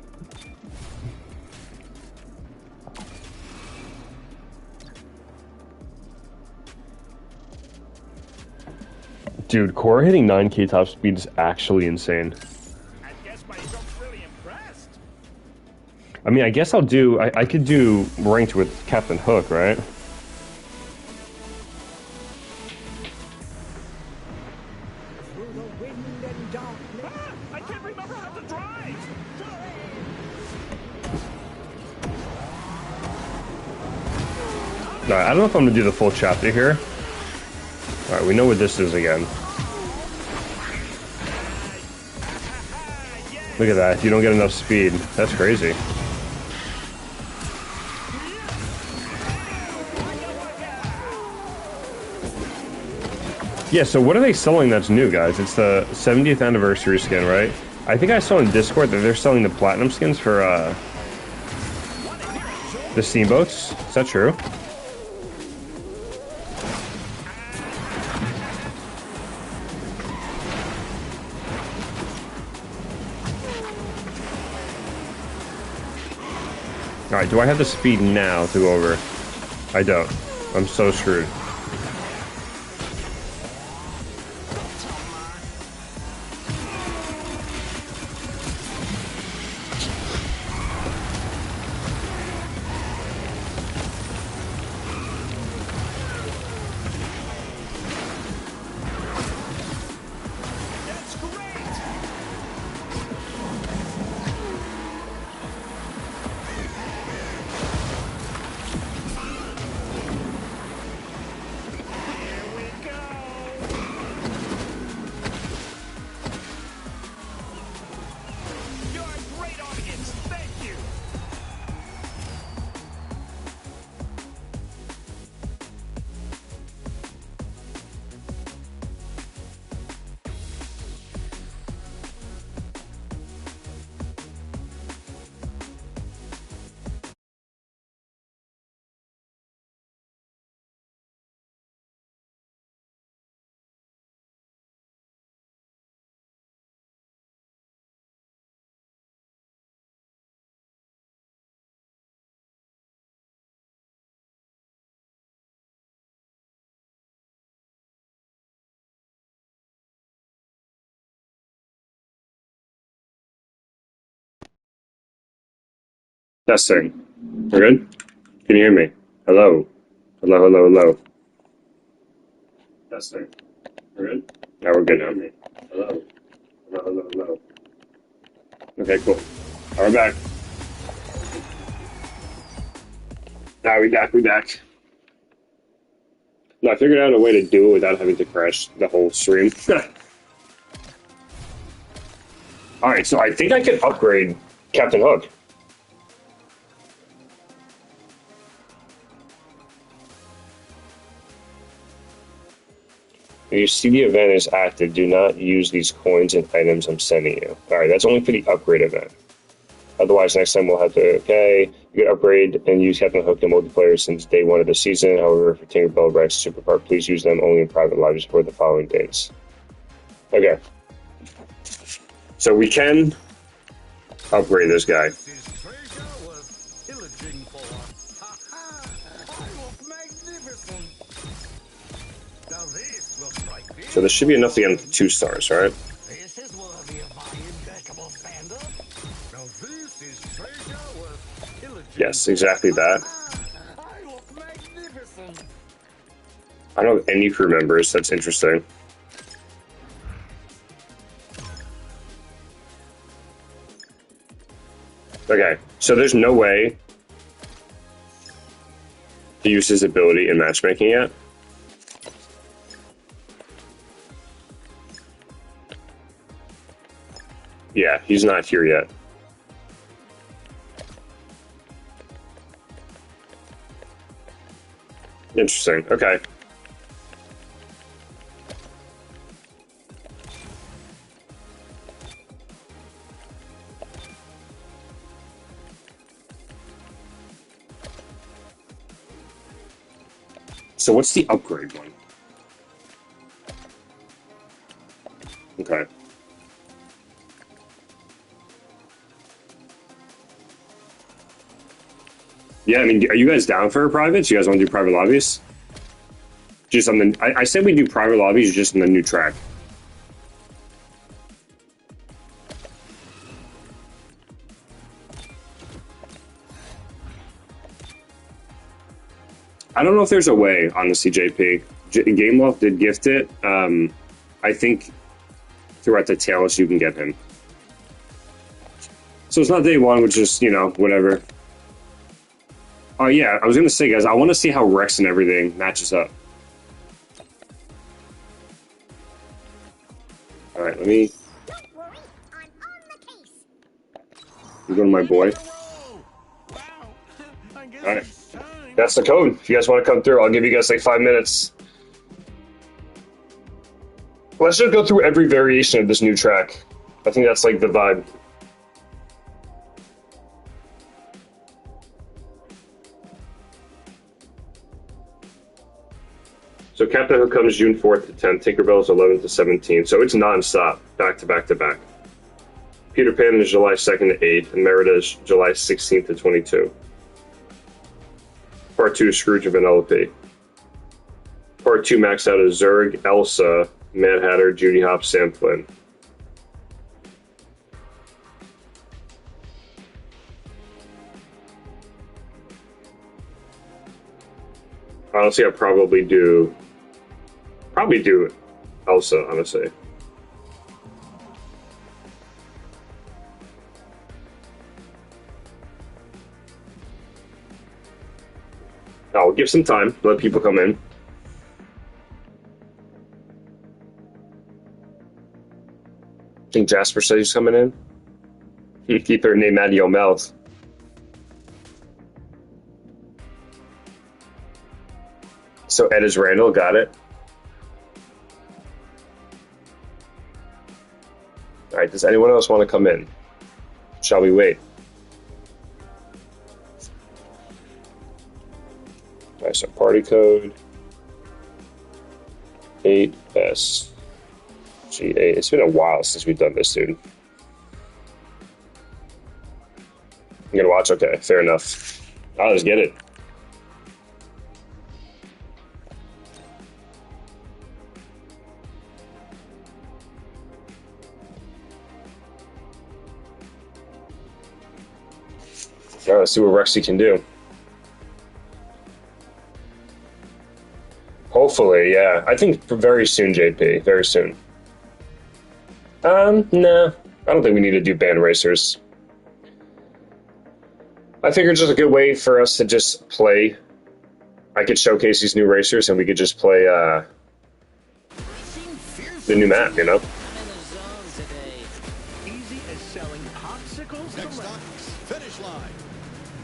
Dude, Core hitting 9k top speed is actually insane. I guess my job's really impressed. I mean, I guess I'll do... I could do ranked with Captain Hook, right? Through the wind and darkness. I can't remember how to drive. Alright, I don't know if I'm gonna do the full chapter here. Alright, we know what this is again. Look at that, you don't get enough speed. That's crazy. Yeah, so what are they selling that's new, guys? It's the 70th anniversary skin, right? I think I saw in Discord that they're selling the platinum skins for, the steamboats. Is that true? Alright, do I have the speed now to go over? I don't. I'm so screwed. That's great. Here we go. You're a great audience. Thank you. Testing. We're good? Can you hear me? Hello? Hello, hello, hello. Testing. We're good? Yeah, we're good now. Hello? Hello, hello, hello. Okay, cool. Alright, we're back. Nah, we back. No, I figured out a way to do it without having to crash the whole stream. Alright, so I think I can upgrade Captain Hook. If you see the event is active, do not use these coins and items I'm sending you. Alright, that's only for the upgrade event. Otherwise, next time we'll have to, okay, you can upgrade and use Captain Hook in multiplayer since day 1 of the season. However, for Tinkerbell, Rex, Superpark, please use them only in private lives for the following days. Okay. So we can upgrade this guy. This treasure was pillaging for. I look magnificent. Now this looks like this. So this should be enough to get him to 2 stars, right? This is worthy of my impeccable standard. Now this is treasure worth pillaging. Yes, exactly that. I look magnificent. I don't have any crew members. That's interesting. Okay, so there's no way to use his ability in matchmaking yet. Yeah, he's not here yet. Interesting. Okay. So what's the upgrade one? Okay. Yeah, I mean, are you guys down for privates? You guys want to do private lobbies? Just on the... I said we do private lobbies just on the new track. I don't know if there's a way, honestly, JP. GameLoft did gift it. I think throughout the tails you can get him. So it's not day one, which is, you know, whatever. Oh, yeah, I was going to say, guys, I want to see how Rex and everything matches up. All right, let me... Don't worry, I'm on the case. You go to my boy. All right. That's the code. If you guys want to come through, I'll give you guys like 5 minutes. Let's just go through every variation of this new track. I think that's like the vibe. So Captain Hook comes June 4th to 10th, Tinkerbell's 11th to 17th. So it's non-stop, back to back to back. Peter Pan is July 2nd to 8th, and Merida is July 16th to 22. Part 2 Scrooge and Vanellope. Part 2 maxed out is Zurg, Elsa, Mad Hatter, Judy Hopps, Sam Flynn. Honestly, I'd probably do Elsa, honestly. I'll give some time, let people come in. I think Jasper said he's coming in. You keep her name out of your mouth. So Ed is Randall, got it. All right, does anyone else want to come in? Shall we wait? All right, so party code 8SG8. It's been a while since we've done this, dude. You gonna watch? Okay, fair enough. I'll just get it. All right, let's see what Rexy can do. Hopefully, yeah. I think very soon, JP. Very soon. No. I don't think we need to do band racers. I think it's just a good way for us to just play. I could showcase these new racers and we could just play, the new map, you know? Easy as selling popsicles to Next up, Lex. finish line.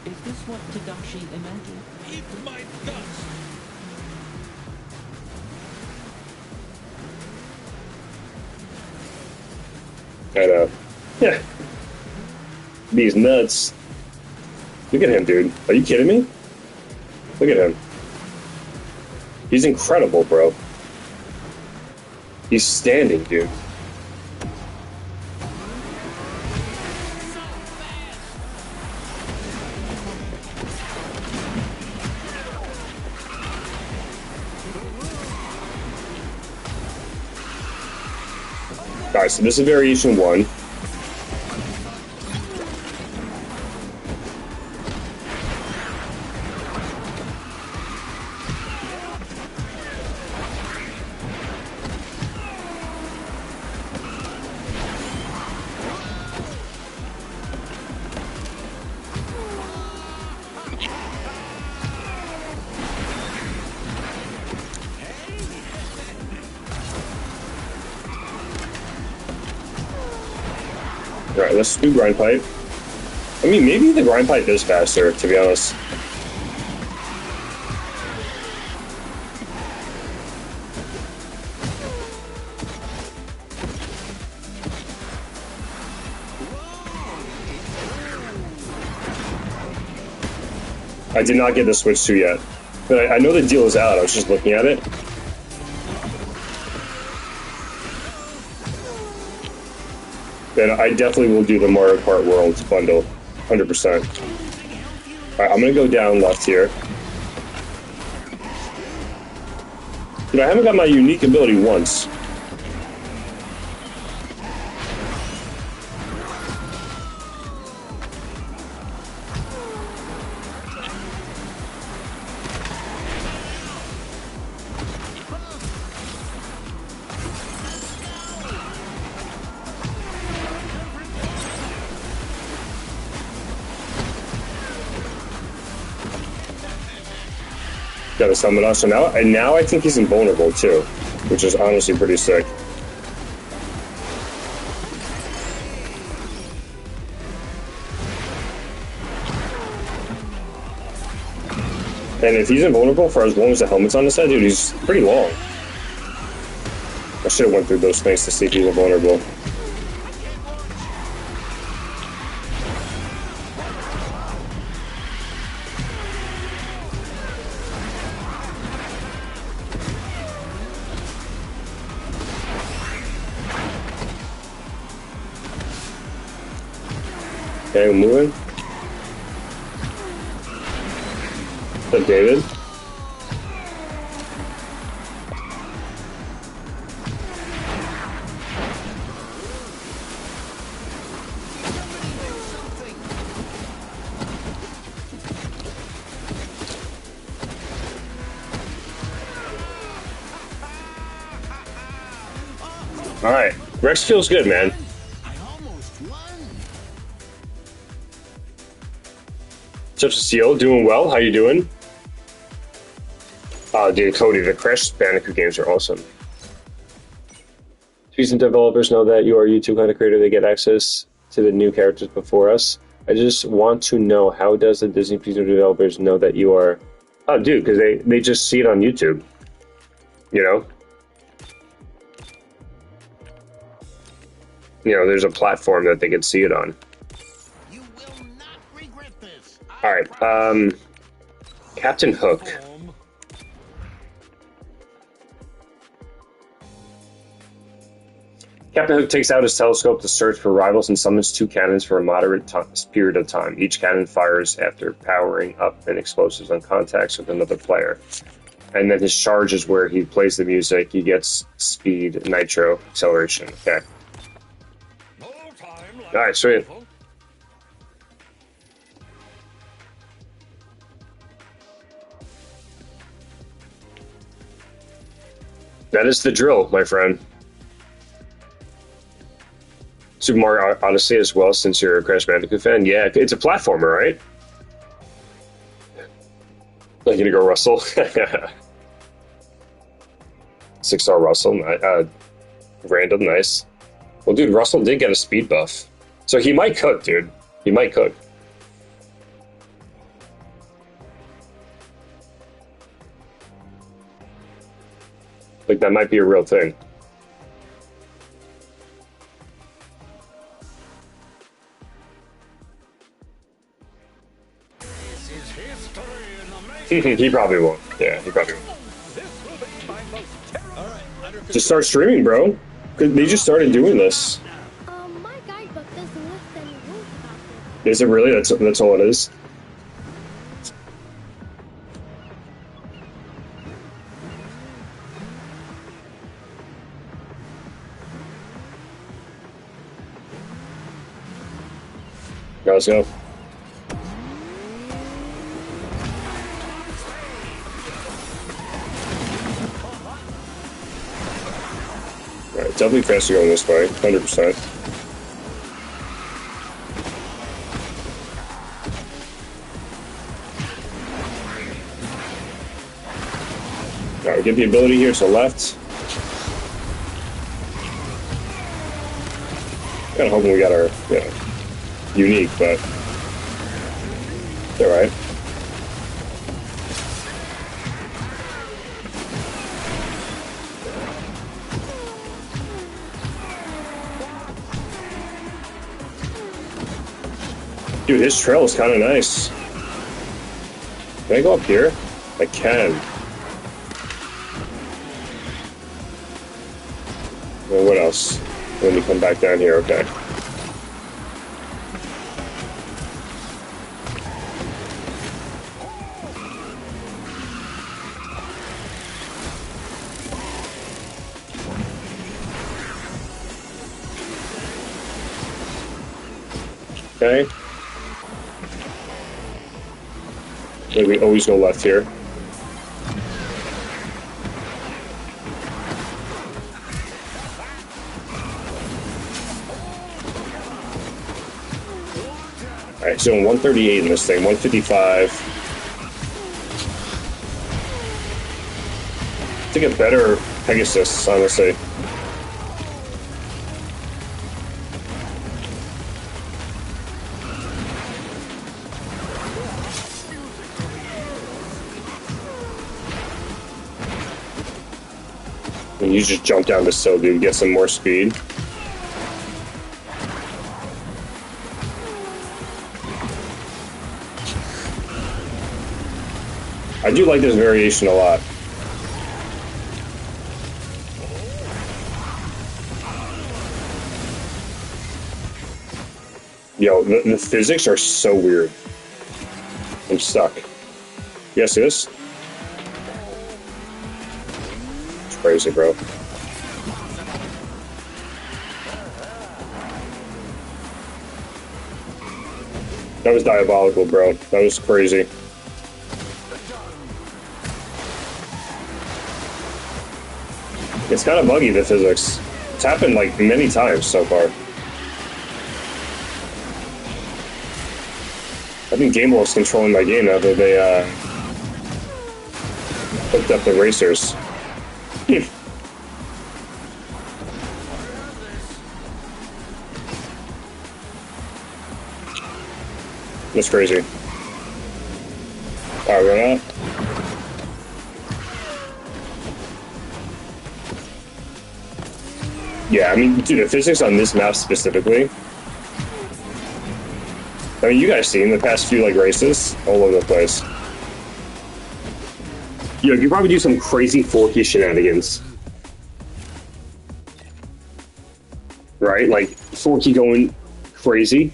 Is this what Tadashi imagined? Eat my guts. I know. Yeah. These nuts. Look at him, dude. Are you kidding me? Look at him. He's incredible, bro. He's standing, dude. Alright, so this is variation 1. Alright, let's do grind pipe. I mean, maybe the grind pipe is faster, to be honest. I did not get the Switch 2 yet. But I know the deal is out. I was just looking at it. Then I definitely will do the Mario Kart World bundle. 100%. Alright, I'm gonna go down left here. Dude, I haven't got my unique ability once. Got a summon us, so now I think he's invulnerable too, which is honestly pretty sick. And if he's invulnerable for as long as the helmet's on his head, dude, he's pretty long. I should have went through those things to see if he's invulnerable. Okay, I'm moving. Is that David? Alright, Rex feels good, man. Such a seal, doing well. How you doing? Dude, Cody, the Crash Bandicoot games are awesome. Recent developers know that you are a YouTube kind of creator. They get access to the new characters before us. I just want to know, how does the Disney Pixar developers know that you are... Oh, dude, because they just see it on YouTube. You know? You know, there's a platform that they can see it on. Alright, Captain Hook. Captain Hook takes out his telescope to search for rivals and summons two cannons for a moderate period of time. Each cannon fires after powering up an explosives on contacts with another player. And then his charge is where he plays the music. He gets speed, nitro, acceleration. Okay. Alright, sweet. That is the drill, my friend. Super Mario Odyssey as well, since you're a Crash Bandicoot fan. Yeah, it's a platformer, right? I'm gonna go Russell. 6-star Russell. Random, nice. Well, dude, Russell did get a speed buff. So he might cook, dude. He might cook. Like, that might be a real thing. This is history in the making. He probably won't. Yeah, he probably won't. Just start streaming, bro. They just started doing this. My guidebook doesn't list any rules about this. Is it really? That's all it is? Let's go. Alright, definitely faster going this way, 100%. Alright, we get the ability here to left. Kinda hoping we got our, unique, but they're right. Dude, his trail is kind of nice. Can I go up here? I can. Well, what else? Let me come back down here, okay. Okay. Maybe we always go left here. Alright, so 138 in this thing, 155. I think a better Pegasus, honestly. And you just jump down this hill, dude, get some more speed. I do like this variation a lot. Yo, the physics are so weird. I'm stuck. You guys see this? It's crazy, bro. That was diabolical, bro. That was crazy. It's kind of buggy, the physics. It's happened like many times so far. I think Game Boy's controlling my game now that they hooked up the racers. That's crazy. Alright, we're not. Yeah, I mean, dude, the physics on this map specifically. I mean, you guys seen the past few like races all over the place. You could probably do some crazy forky shenanigans, right? Like forky going crazy.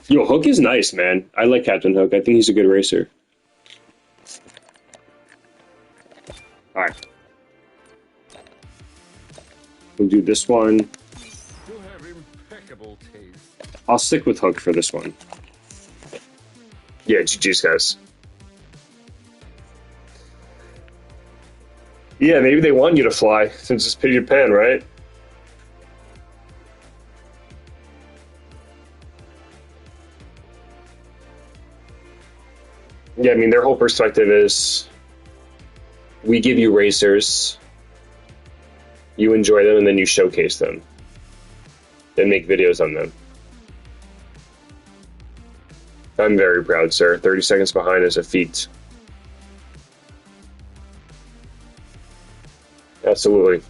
Yo, Hook is nice, man. I like Captain Hook. I think he's a good racer. All right. We'll do this one. You have impeccable taste. I'll stick with Hook for this one. Yeah, GG's, guys. Yeah, maybe they want you to fly, since it's Peter Pan, right? Yeah, I mean, their whole perspective is, we give you racers, you enjoy them, and then you showcase them. Then make videos on them. I'm very proud, sir. 30 seconds behind is a feat. Absolutely.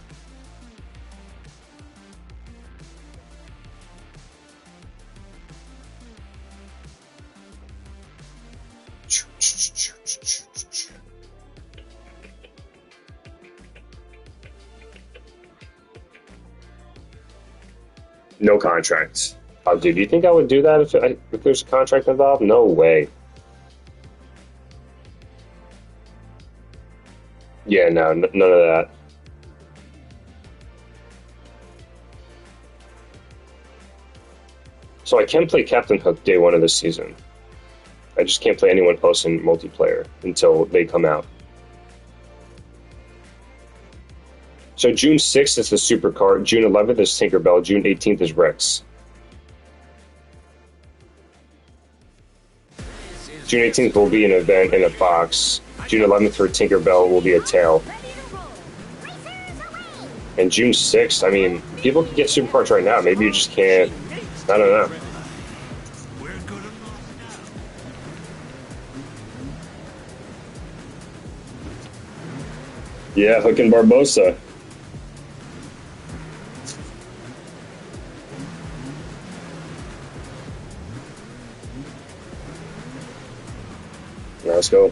No contracts. Oh, dude, do you think I would do that if there's a contract involved? No way. Yeah, no, none of that. So I can play Captain Hook day one of this season. I just can't play anyone else in multiplayer until they come out. So June 6th is the Supercar, June 11th is Tinkerbell, June 18th is Rex. June 18th will be an event in a box. June 11th for Tinkerbell will be a tail. And June 6th, I mean, people can get Supercars right now. Maybe you just can't. I don't know. Yeah, Hook and Barbosa. Let's go.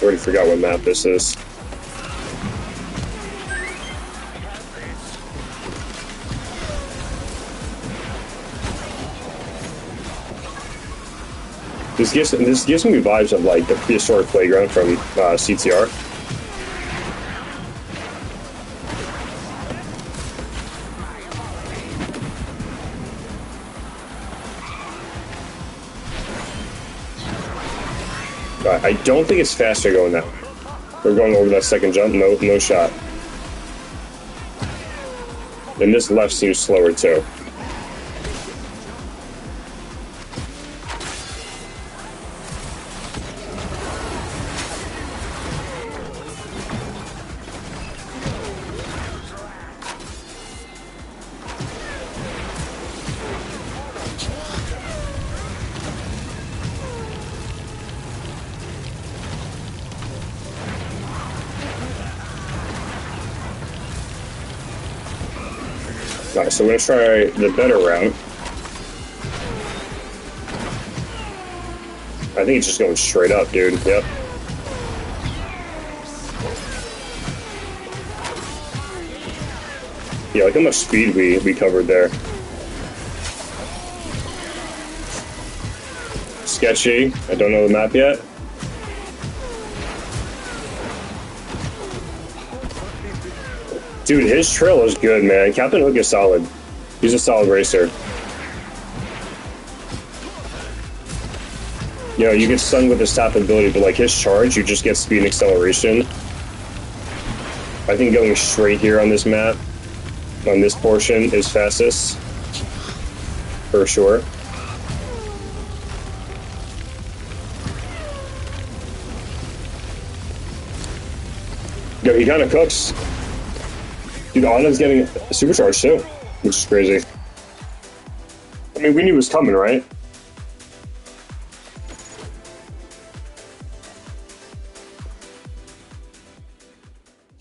Already forgot what map this is. This gives me vibes of like the prehistoric playground from CTR. I don't think it's faster going that way. We're going over that second jump. No shot. And this left seems slower too. Alright, so we're gonna try the better route. I think it's just going straight up, dude. Yep. Yeah, look how much speed we covered there. Sketchy. I don't know the map yet. Dude, his trail is good, man. Captain Hook is solid. He's a solid racer. You know, you get stunned with his top ability, but like his charge, you just get speed and acceleration. I think going straight here on this map, on this portion, is fastest. For sure. Yo, he kind of cooks. Dude, Anna's getting supercharged too, which is crazy. I mean, we knew it was coming, right?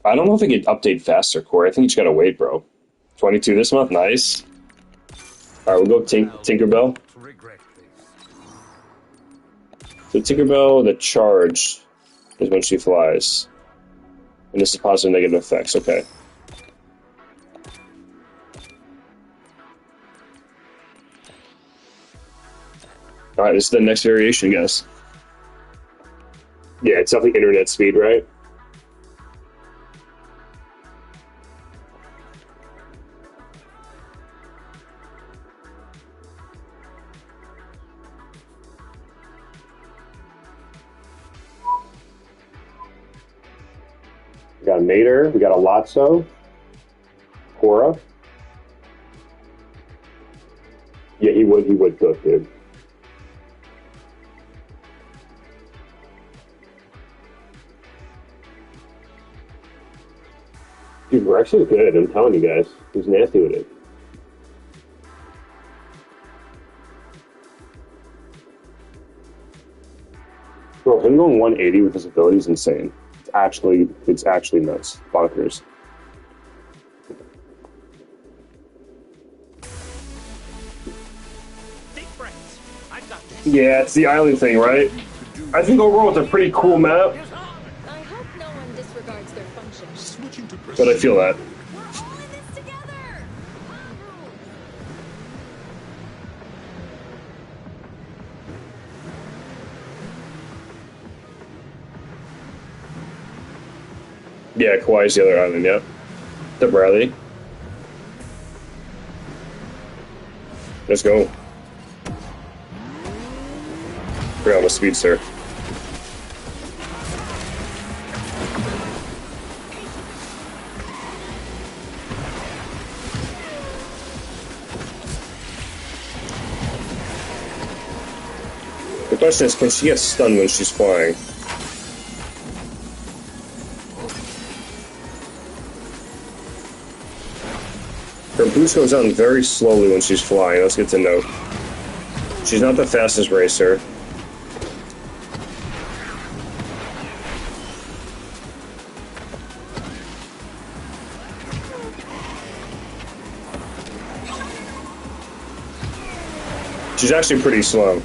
I don't know if it could update faster, Corey. I think you just gotta wait, bro. 22 this month, nice. Alright, we'll go Tinkerbell. So Tinkerbell, the charge is when she flies. And this is positive and negative effects, okay. Alright, this is the next variation, guys. Yeah, it's definitely internet speed, right? We got a Mater, we got a Lotso, Cora. Yeah, he would cook, dude. Dude, we're actually good, I'm telling you guys. He's nasty with it. Bro, him going 180 with his ability is insane. It's actually nuts. Bonkers. Yeah, it's the island thing, right? I think overall it's a pretty cool map. I hope no one disregards their function. But I feel that. We're all in this together! Yeah, Kauai's the other island, yep. The Bradley. Let's go. We're on the Speedster. The question is, can she get stunned when she's flying? Her boost goes down very slowly when she's flying, that's good to note. She's not the fastest racer. She's actually pretty slow.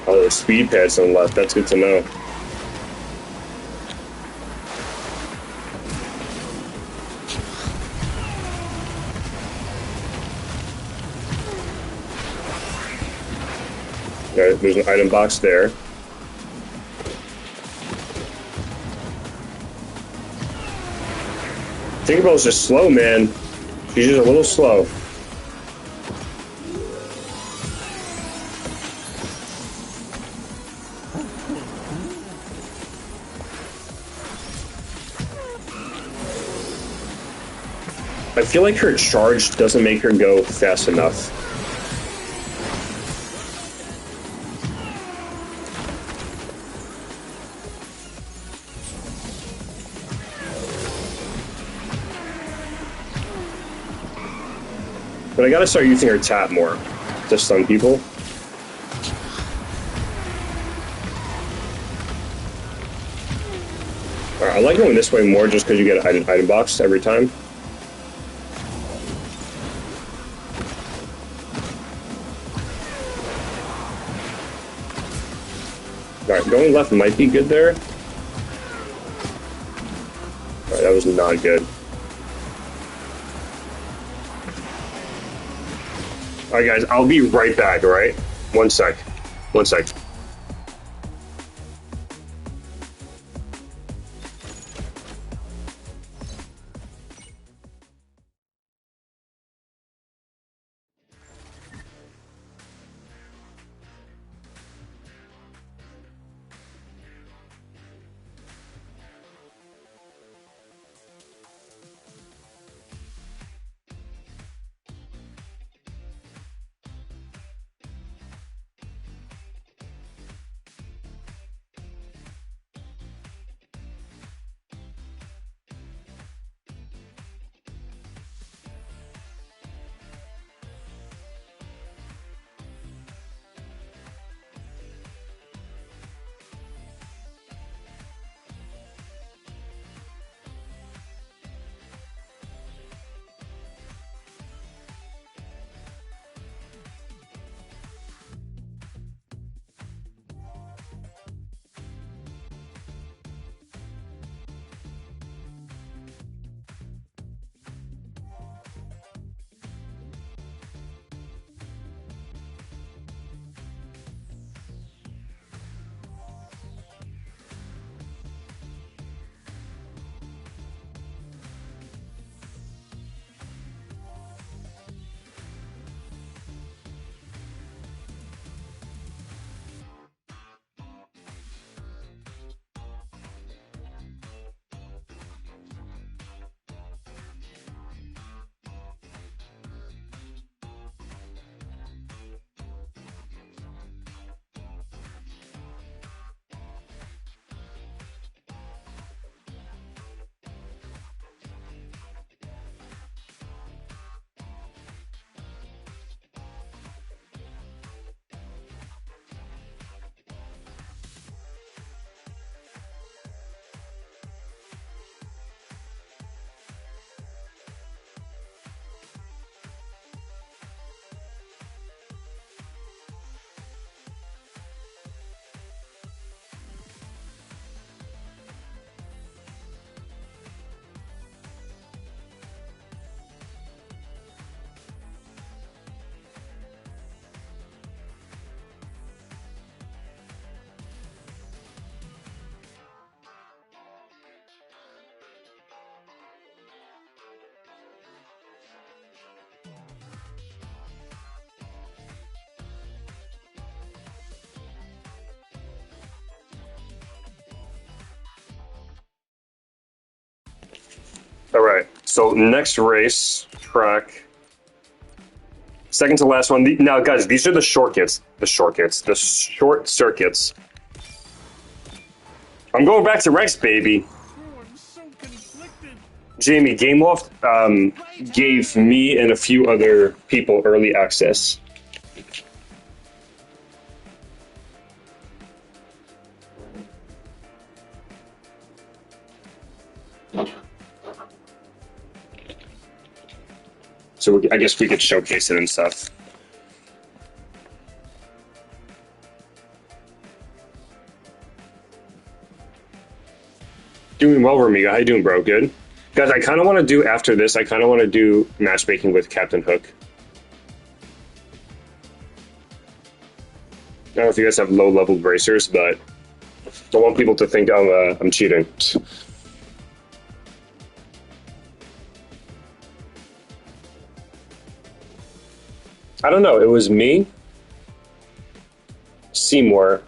Oh, the speed pads on the left. That's good to know. Alright, there's an item box there. Tinkerbell's just slow, man. She's just a little slow. I feel like her charge doesn't make her go fast enough. But I gotta start using her tap more to stun people. Alright, I like going this way more just because you get an item box every time. Alright, going left might be good there. Alright, that was not good. Alright guys, I'll be right back, alright? One sec. One sec. Alright, so next race, track Second to last one. Now, guys, these are the shortcuts. The shortcuts. The short circuits. I'm going back to Rex, baby. Jamie, GameLoft gave me and a few other people early access. So I guess we could showcase it and stuff. Doing well, Ramiga. How you doing, bro? Good? Guys, I kind of want to do, after this, I kind of want to do matchmaking with Captain Hook. I don't know if you guys have low-level bracers, but I don't want people to think I'm cheating. I don't know. It was me, Seymour,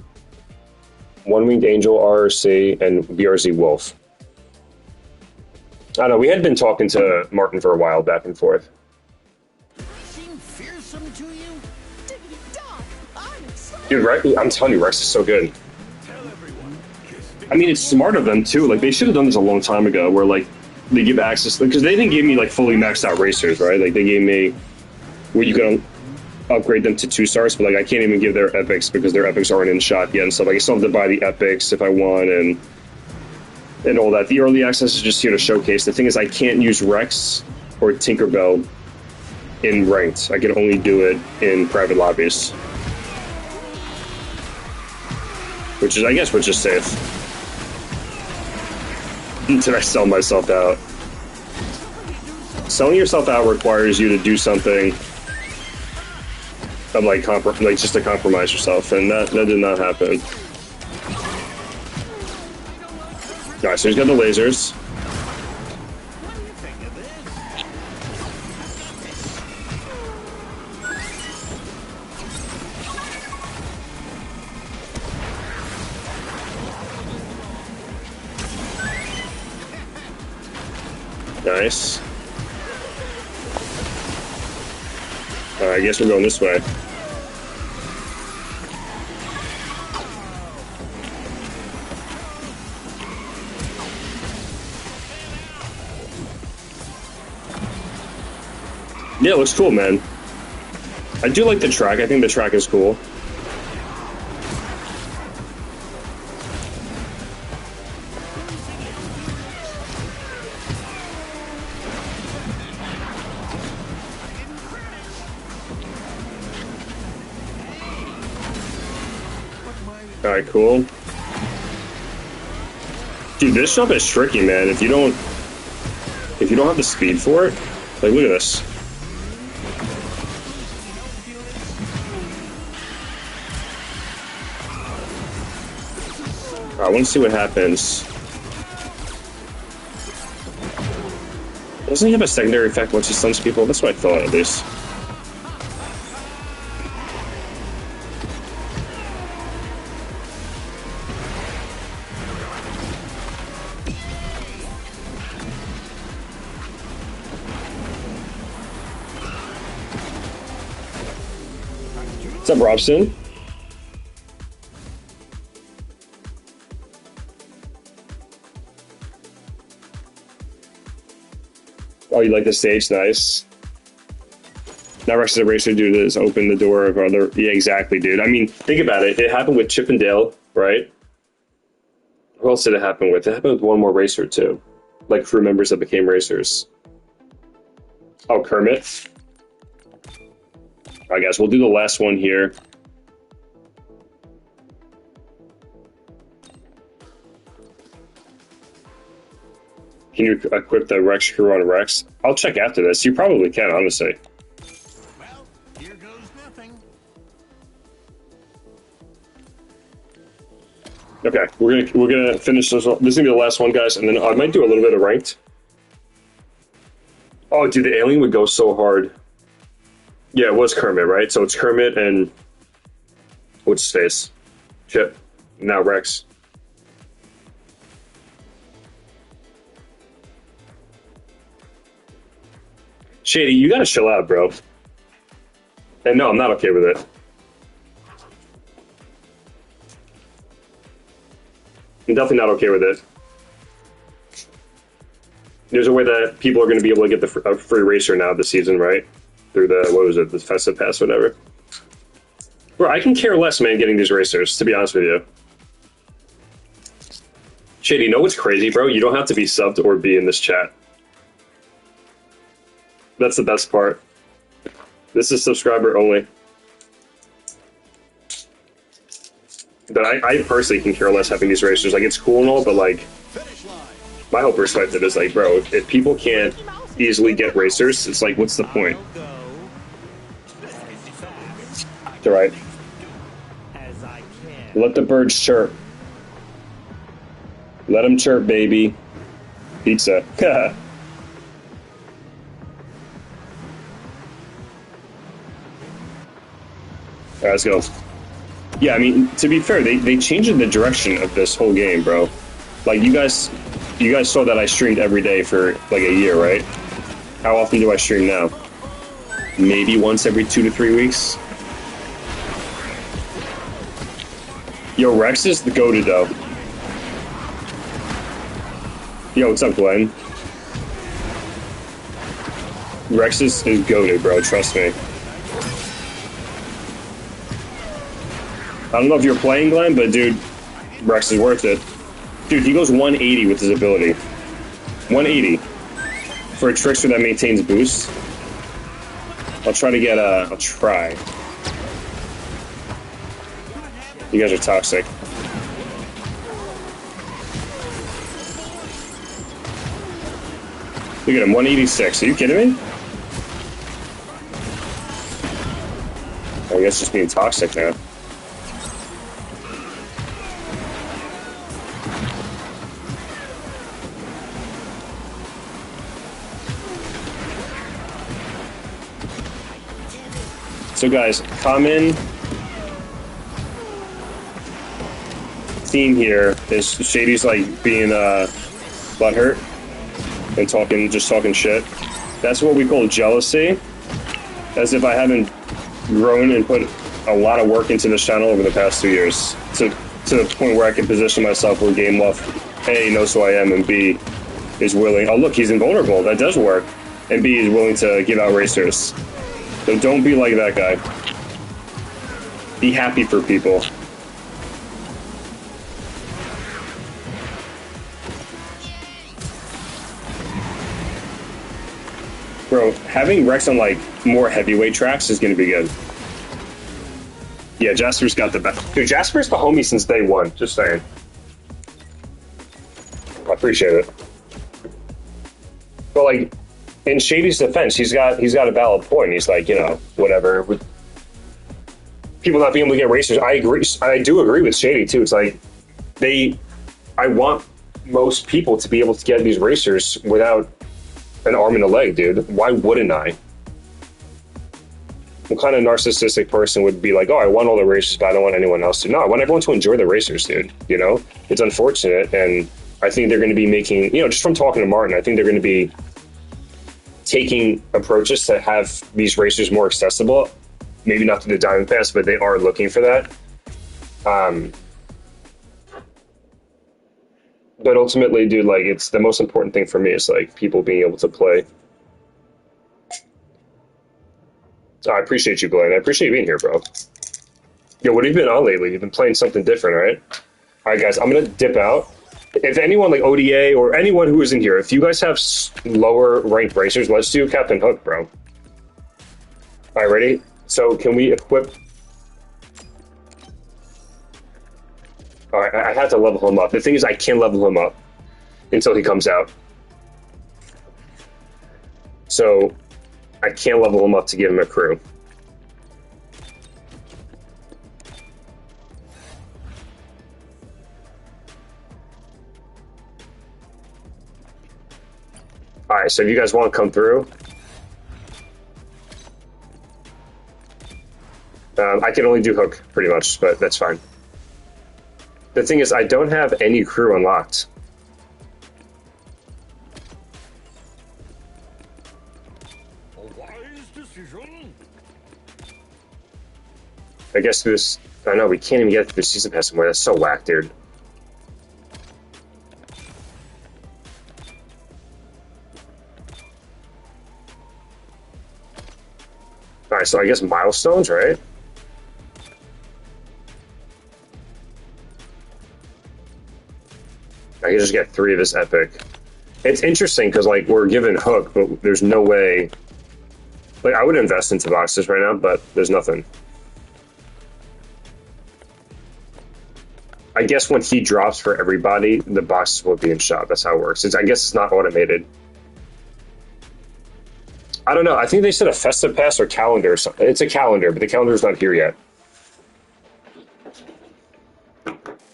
One Winged Angel, RRC, and BRZ Wolf. I don't know. We had been talking to Martin for a while, back and forth. Seem fearsome to you? Doc, I'm excited. Dude, I'm telling you, Rex is so good. I mean, it's smart of them, too. Like, they should have done this a long time ago, where, like, they give access... Because they didn't give me, like, fully maxed out racers, right? Like, they gave me... where you could upgrade them to 2 stars, but, like, I can't even give their epics because their epics aren't in shot yet and stuff. Like, I still have to buy the epics if I want, and all that. The early access is just here to showcase. The thing is, I can't use Rex or Tinkerbell in ranked. I can only do it in private lobbies. Which is, I guess, which is safe. Did I sell myself out? Selling yourself out requires you to do something of like just to compromise yourself, and that did not happen. Alright, so he's got the lasers. Nice. I guess we're going this way. Yeah, it looks cool, man. I do like the track. I think the track is cool. Alright, cool. Dude, this jump is tricky, man. If you don't have the speed for it, like, look at this. I want to see what happens. Doesn't he have a secondary effect once he stuns people? That's what I thought, at least. What's up, Robson? Oh, you like the stage? Nice. Now Rex is a racer, dude, is open the door of other... Yeah, exactly, dude. I mean, think about it. It happened with Chip and Dale, right? Who else did it happen with? It happened with one more racer, too. Like, crew members that became racers. Oh, Kermit. Alright, guys, we'll do the last one here. Can you equip the Rex crew on Rex? I'll check after this. You probably can, honestly. Well, here goes nothing. Okay, we're gonna finish this. This is gonna be the last one, guys, and then I might do a little bit of ranked. Oh, dude, the alien would go so hard. Yeah, it was Kermit, right? So it's Kermit and what's his face? Chip. Now Rex. Shady, you gotta chill out, bro. And no, I'm not okay with it. I'm definitely not okay with it. There's a way that people are going to be able to get a free racer now this season, right? Through the, what was it, the Festive Pass, whatever. Bro, I can care less, man, getting these racers, to be honest with you. Shady, you know what's crazy, bro? You don't have to be subbed or be in this chat. That's the best part. This is subscriber only. But I personally can care less having these racers. Like, it's cool and all, but, like, my whole perspective is, like, bro, if people can't easily get racers, it's like, what's the point? It's alright. Let the birds chirp. Let them chirp, baby. Pizza. Alright, let's go. Yeah, I mean, to be fair, they changed the direction of this whole game, bro. Like, you guys saw that I streamed every day for, like, a year, right? How often do I stream now? Maybe once every 2 to 3 weeks? Yo, Rex is the goated, though. Yo, what's up, Glenn? Rex is goated, bro, trust me. I don't know if you're playing, Glenn, but dude, Rex is worth it. Dude, he goes 180 with his ability. 180. For a trickster that maintains boost. I'll try to get I'll try. You guys are toxic. Look at him, 186. Are you kidding me? I guess just being toxic now. So guys, common theme here is Shady's like being butthurt and just talking shit. That's what we call jealousy. As if I haven't grown and put a lot of work into this channel over the past 2 years to the point where I can position myself where Game Love A knows who I am and B is willing. Oh look, he's invulnerable. That does work. And B is willing to give out racers. So don't be like that guy. Be happy for people. Bro, having Rex on like more heavyweight tracks is gonna be good. Yeah, Jasper's got the best. Dude, Jasper's the homie since day one, just saying. I appreciate it. But like, in Shady's defense, he's got a valid point. He's like, you know, whatever. With people not being able to get racers, I agree. I do agree with Shady too. It's like I want most people to be able to get these racers without an arm and a leg, dude. Why wouldn't I? What kind of narcissistic person would be like, oh, I want all the racers, but I don't want anyone else to? No, I want everyone to enjoy the racers, dude. You know, it's unfortunate, and I think they're going to be making, you know, just from talking to Martin, I think they're going to be taking approaches to have these racers more accessible. Maybe not to the Diamond Pass, but they are looking for that. But ultimately, dude, like, it's the most important thing for me is like people being able to play. So I appreciate you, Glenn. I appreciate you being here, bro. Yo, what have you been on lately? You've been playing something different, right? All right, guys, I'm gonna dip out. If anyone like ODA or anyone who is in here, if you guys have lower ranked racers, let's do Captain Hook, bro. All right, ready? So can we equip? All right, I have to level him up. The thing is, I can't level him up until he comes out. So I can't level him up to give him a crew. All right, so if you guys want to come through, I can only do Hook pretty much, but that's fine. The thing is, I don't have any crew unlocked. A wise decision. I guess this... I know, we can't even get through the season pass somewhere. That's so whack, dude. Alright, so I guess milestones, right? I can just get 3 of this epic. It's interesting because, like, we're given Hook, but there's no way... Like, I would invest into boxes right now, but there's nothing. I guess when he drops for everybody, the boxes will be in shop. That's how it works. I guess it's not automated. I don't know. I think they said a festive pass or calendar or something. It's a calendar, but the calendar's not here yet.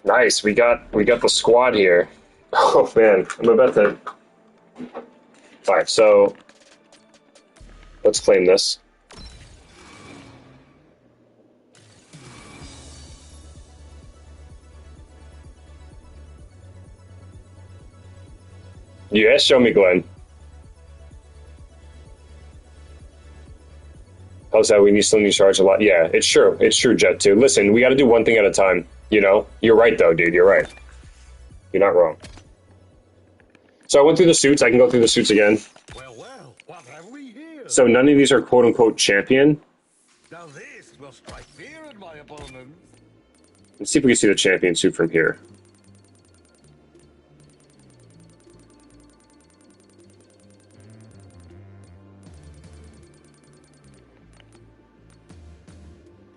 Nice. We got the squad here. Oh man, I'm about to... Alright, so let's claim this. Yeah, show me, Glenn. How's that? We still need to charge a lot. Yeah, it's true. It's true, Jet 2. Listen, we got to do one thing at a time. You know? You're right, though, dude. You're right. You're not wrong. So I went through the suits. I can go through the suits again. Well, what have we here? So none of these are quote-unquote champion. Now this will strike fear in my opponent. Let's see if we can see the champion suit from here.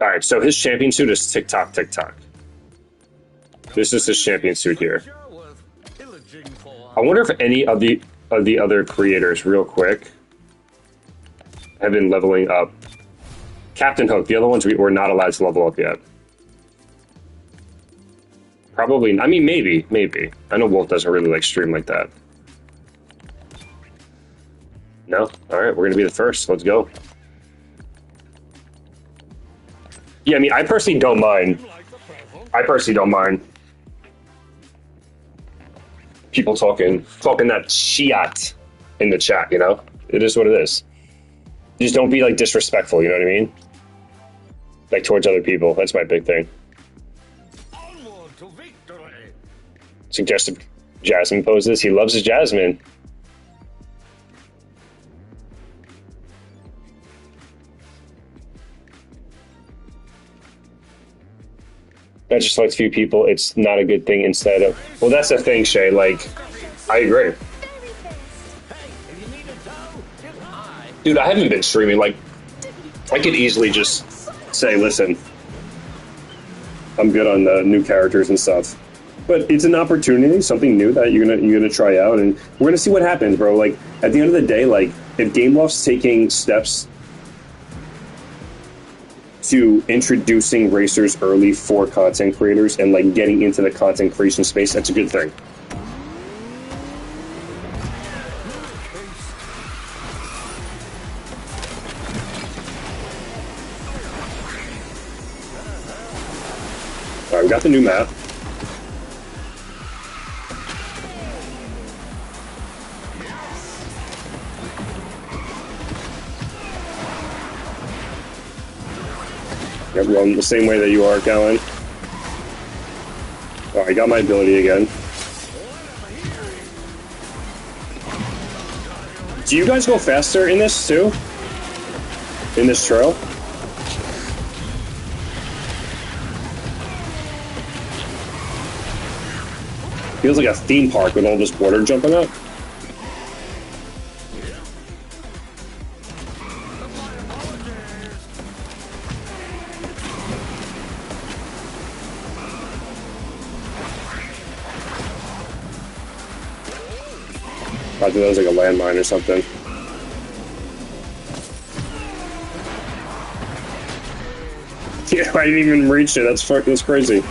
Alright, so his champion suit is tick-tock, tick-tock. This is his champion suit here. I wonder if any of the other creators, real quick, have been leveling up. Captain Hook, the other ones we're not allowed to level up yet. Probably, I mean, maybe. I know Wolf doesn't really like stream like that. No? Alright, we're gonna be the first. Let's go. Yeah, I mean, I personally don't mind. People talking that shit in the chat, you know? It is what it is. Just don't be, like, disrespectful, you know what I mean? Like, towards other people. That's my big thing. Onward to victory. Suggested Jasmine poses. He loves his Jasmine. That just lets few people. It's not a good thing instead of... Well, that's the thing, Shay. Like, I agree. Dude, I haven't been streaming. Like, I could easily just say, listen, I'm good on the new characters and stuff. But it's an opportunity, something new that you're gonna try out, and we're gonna see what happens, bro. Like, at the end of the day, like, if Gameloft's taking steps to introducing racers early for content creators and, like, getting into the content creation space, that's a good thing. Alright, we got the new map. Yep, going the same way that you are, Callan. Oh, I got my ability again. Do you guys go faster in this, too? In this trail? Feels like a theme park with all this water jumping up. I thought that was like a landmine or something. Yeah, I didn't even reach it. That's crazy.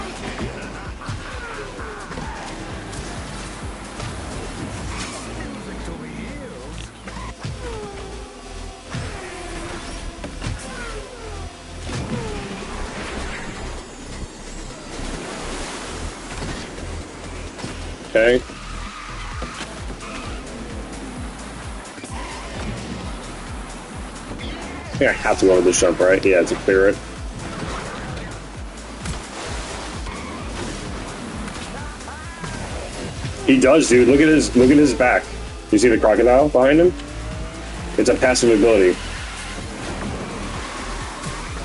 Okay. I think I have to go over this jump, right? Yeah, to clear it. He does, dude. Look at his back. You see the crocodile behind him? It's a passive ability.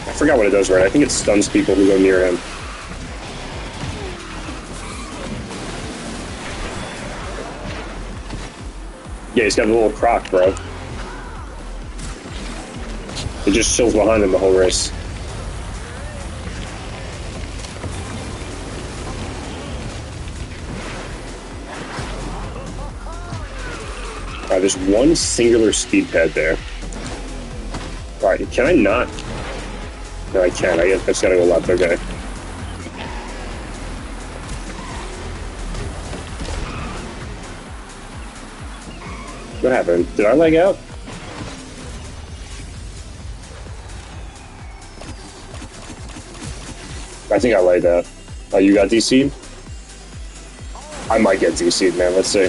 I forgot what it does, right? I think it stuns people who go near him. Yeah, he's got a little croc, bro. It just chills behind him the whole race. Alright, there's one singular speed pad there. Alright, can I not? No, I can't. I just gotta go left, okay. What happened? Did I lag out? I think I laid out. Oh, you got DC'd? I might get DC'd, man. Let's see.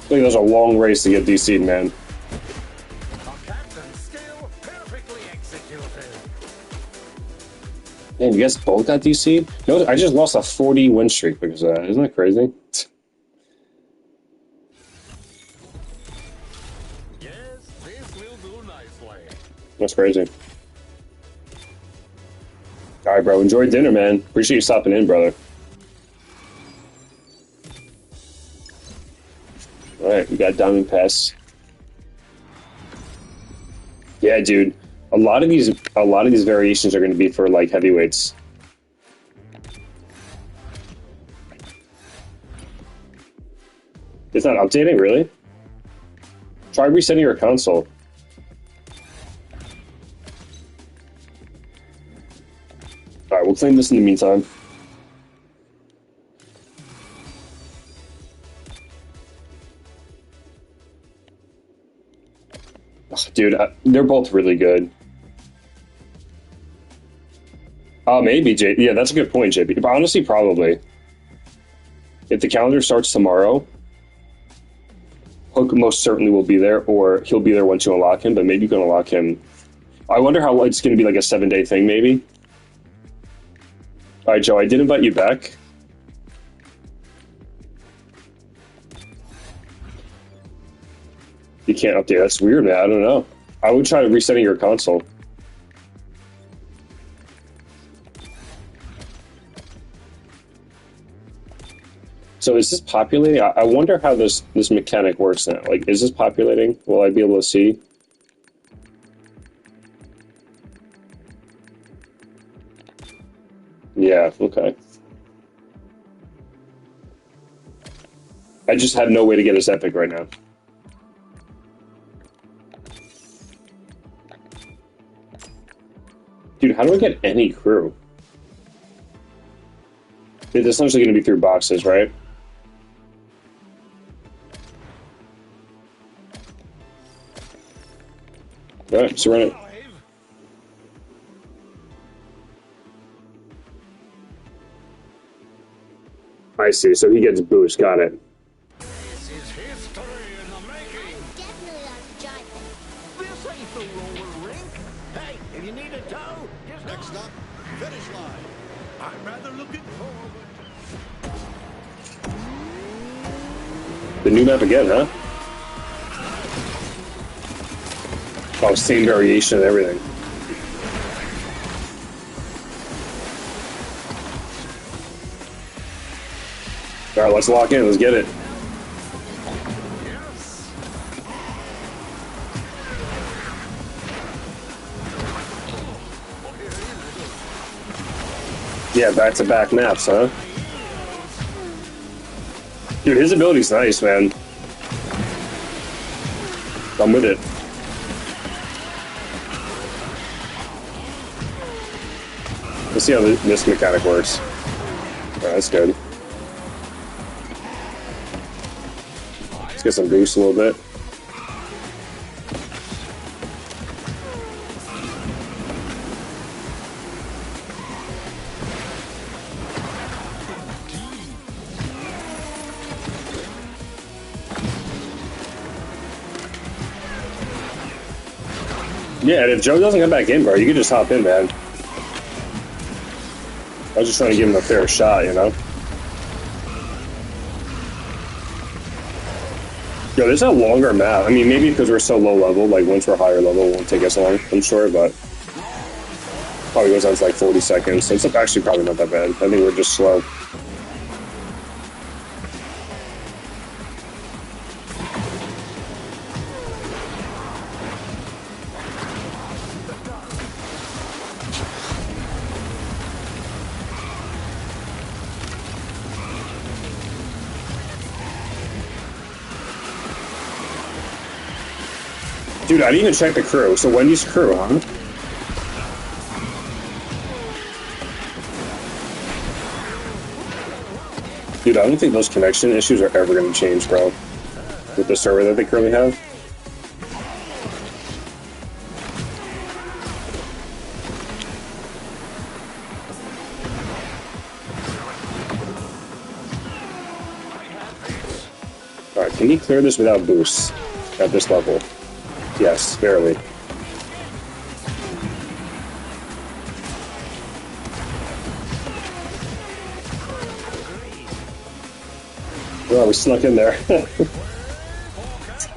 I think there's a long race to get DC'd, man. Man, you guys both got DC'd? No, I just lost a 40 win streak because of that. Isn't that crazy? Yes, this will do nicely. That's crazy. Alright, bro. Enjoy dinner, man. Appreciate you stopping in, brother. Alright, we got Diamond Pass. Yeah, dude. A lot of these variations are going to be for like heavyweights. It's not updating, really? Try resetting your console. Alright, we'll claim this in the meantime. Ugh, dude, they're both really good. Oh, maybe, J. Yeah, that's a good point, JP. But honestly, probably. If the calendar starts tomorrow, Hook most certainly will be there, or he'll be there once you unlock him, but maybe you can unlock him. I wonder how it's going to be like a 7-day thing, maybe. Alright, Joe, I did invite you back. You can't update. That's weird, man. I don't know. I would try resetting your console. So is this populating? I wonder how this mechanic works now. Like, is this populating? Will I be able to see? Yeah, okay. I just have no way to get this epic right now. Dude, how do I get any crew? It's essentially going to be through boxes, right? Alright, so run it. I see, so he gets boost, got it. This is history in the making. Definitely a giant. This ain't the roller rink. Hey, if you need a tow, just next up, finish line. I'm rather looking forward. The new map again, huh? Oh, same variation and everything. Alright, let's lock in, let's get it. Yeah, back-to-back maps, huh? Dude, his ability's nice, man. I'm with it. Let's see how this mechanic works. Oh, that's good. Let's get some boost a little bit. Yeah, and if Joe doesn't come back in, bro, you can just hop in, man. was just trying to give him a fair shot, you know? Yo, this is a longer map. I mean, maybe because we're so low level, like once we're higher level, it won't take us long, I'm sure, but probably goes on to like 40 seconds. So it's actually probably not that bad. I think we're just slow. Dude, I didn't even check the crew. So Wendy's crew, huh? Dude, I don't think those connection issues are ever going to change, bro. With the server that they currently have. Alright, can he clear this without boosts at this level? Yes, barely. Well, we snuck in there.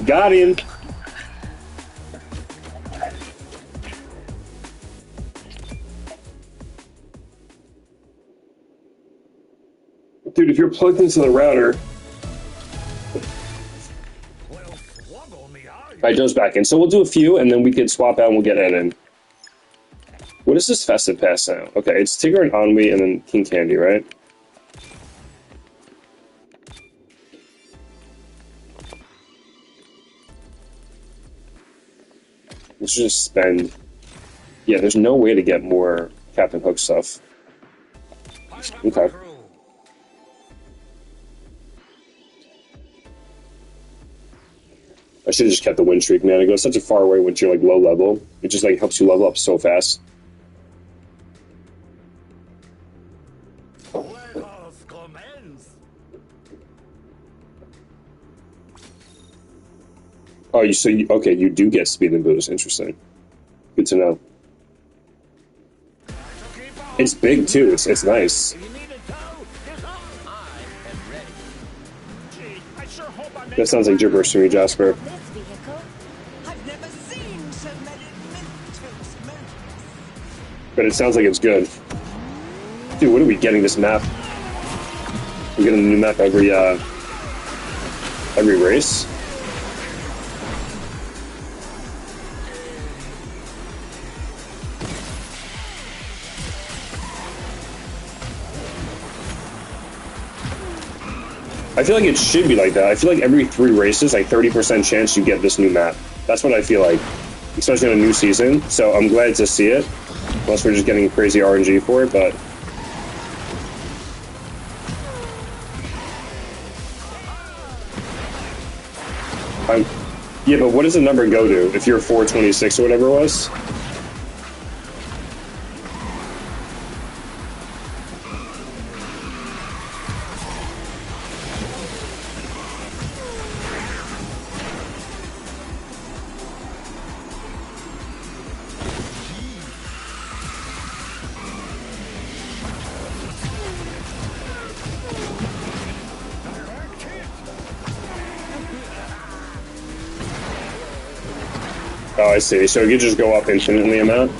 Got him! Dude, if you're plugged into the router... Alright, Joe's back in. So we'll do a few, and then we could swap out and we'll get Ed in. What is this Festive Pass now? Okay, it's Tigger and Ennui and then King Candy, right? Let's just spend... Yeah, there's no way to get more Captain Hook stuff. Okay. I should have just kept the win streak, man. It goes such a far away once you're like low level. It just like helps you level up so fast. Oh, okay, you do get speed and boost. Interesting. Good to know. It's big too. It's nice. That sounds like gibberish to me, Jasper. But it sounds like it's good. Dude, what are we getting this map? We're getting a new map every race? I feel like it should be like that. I feel like every 3 races, like 30% chance you get this new map. That's what I feel like, especially in a new season. So I'm glad to see it, unless we're just getting crazy RNG for it, but... yeah, but what does the number go to if you're 426 or whatever it was? Oh, I see. So you just go up infinitely amount?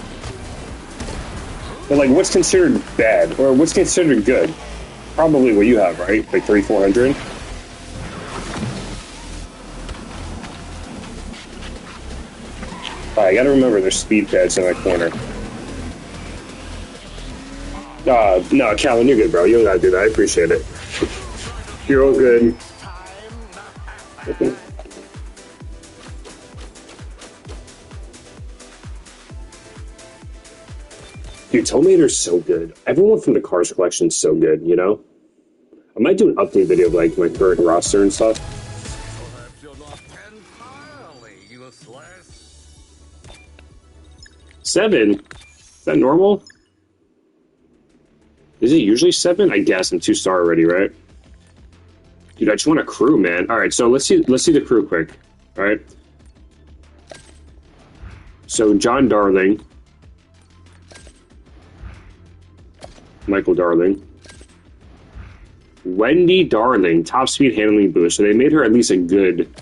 But, like, what's considered bad? Or what's considered good? Probably what you have, right? Like 300-400? I gotta remember there's speed pads in that corner. No, Calvin, you're good, bro. You don't gotta do that. I appreciate it. You're all good. Dude, Tomater's so good. Everyone from the Cars collection's so good, you know? I might do an update video of, like, my current roster and stuff. Seven? Is that normal? Is it usually 7? I guess I'm 2-star already, right? Dude, I just want a crew, man. All right, so let's see the crew quick. All right. So John Darling, Michael Darling. Wendy Darling, top speed handling boost. So they made her at least a good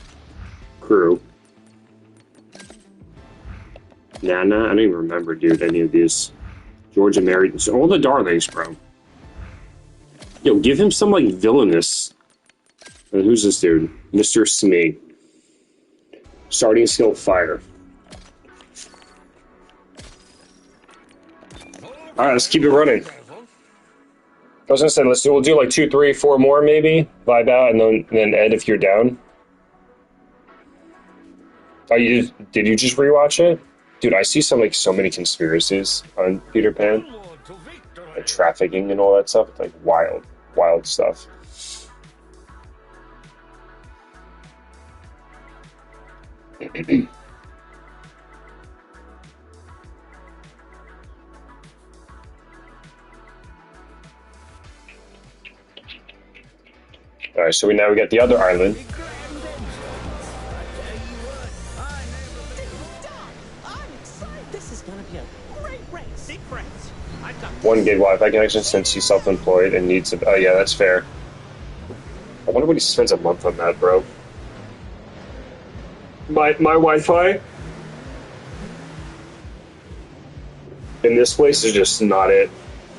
crew. Nana, I don't even remember, dude, any of these. Georgia Mary, so all the Darlings, bro. Yo, give him some, like, villainous. Who's this dude? Mr. Smee. Starting skill, fire. Alright, let's keep it running. I was gonna say, we'll do like 2, 3, 4 more maybe, vibe out, and then Ed if you're down. Oh, did you just rewatch it? Dude, I see so many conspiracies on Peter Pan. Like trafficking and all that stuff. It's like wild stuff. Alright, so now we got the other island. This is gonna be a great race. Secrets. 1 gig Wi-Fi connection since he's self-employed and needs a... Oh yeah, that's fair. I wonder what he spends a month on that, bro. My Wi-Fi in this place is just not it.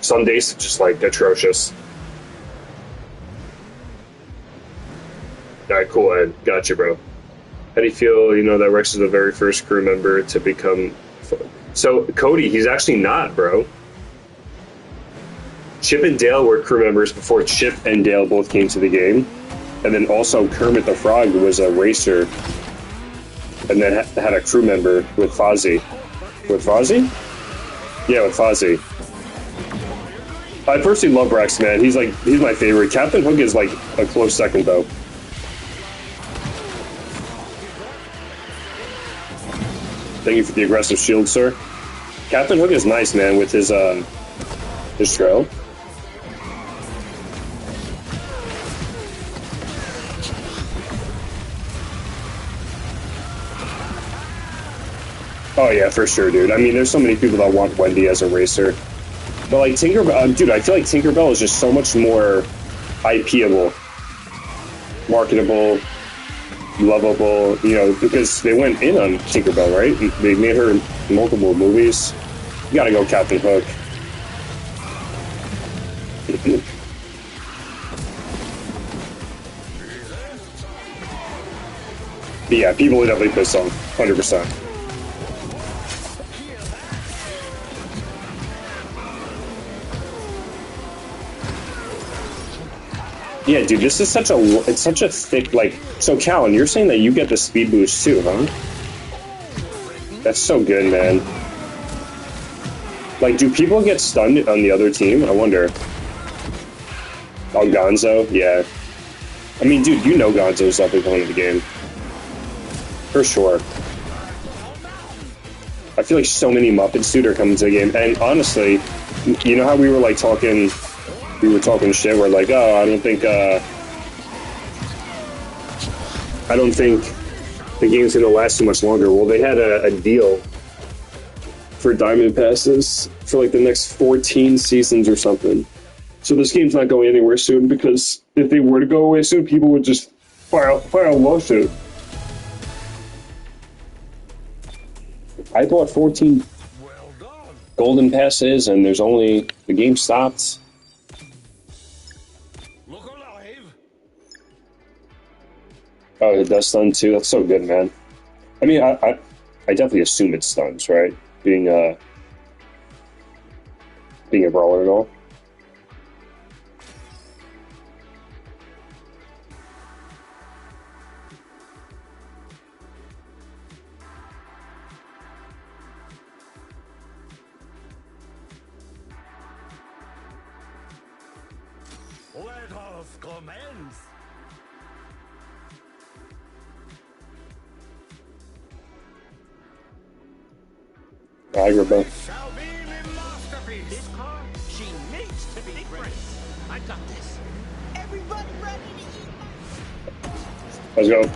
Some days it's just like atrocious. Alright, cool, Ed. Gotcha, bro. How do you feel, that Rex is the very first crew member to become... So, Cody, he's actually not, bro. Chip and Dale were crew members before Chip and Dale both came to the game. And then also Kermit the Frog was a racer. And then had a crew member with Fozzie. With Fozzie? Yeah, with Fozzie. I personally love Rex, man. He's my favorite. Captain Hook is like a close second, though. Thank you for the aggressive shield, sir. Captain Hook is nice, man, with his trail. Oh yeah, for sure, dude. I mean, there's so many people that want Wendy as a racer. But like Tinkerbell, dude, I feel like Tinkerbell is just so much more IPable, marketable, lovable, because they went in on Tinkerbell, right? They made her in multiple movies. You gotta go Captain Hook. But yeah, people would definitely piss off, 100%. Yeah, dude, this is such a thick, like, so Callan, you're saying that you get the speed boost too, huh? That's so good, man. Like, do people get stunned on the other team? I wonder. Oh, Gonzo? Yeah. I mean, dude, Gonzo's definitely going to the game. For sure. I feel like so many Muppets, dude, are coming to the game. And honestly, you know how we were, like, talking shit, we're like, oh, I don't think the game's gonna last too much longer. Well, they had a deal for Diamond Passes for like the next 14 seasons or something. So this game's not going anywhere soon, because if they were to go away soon, people would just file a lawsuit. I bought 14 Golden Passes, and the game stopped. Oh, it does stun too? That's so good, man. I mean, I definitely assume it stuns, right? Being a brawler and all. Let us commence. Agrabah. Shall be my masterpiece. This car, she needs to be great. I got this. Everybody ready to eat? Let's go.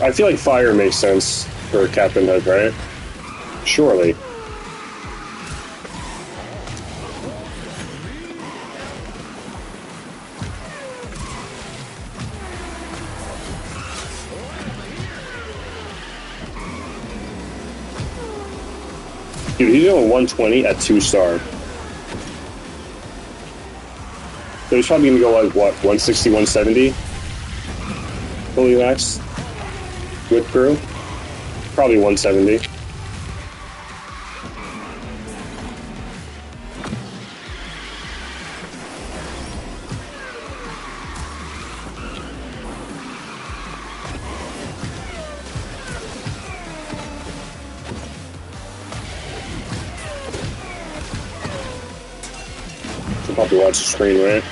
I feel like fire makes sense for Captain Hook, right? Surely. Dude, he's doing 120 at 2-star. So he's probably going to go like, what, 160, 170? Fully maxed? With crew? Probably 170. Should probably watch the screen, right?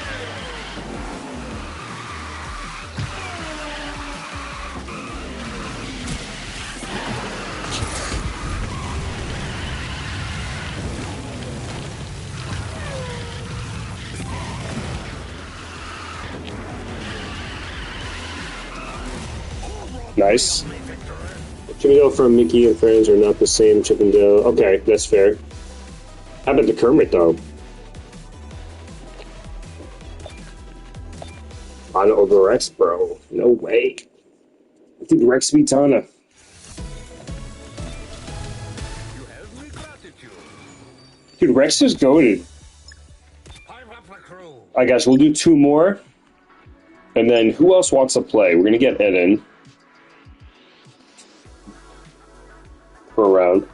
Nice. Chip and Dale from Mickey and Friends are not the same Chip and Dale. Okay, that's fair. How about the Kermit, though? On over Rex, bro. No way. Dude, Rex beats Anna. Dude, Rex is goated. I guess we'll do 2 more. And then who else wants to play? We're going to get Ed in. For a round.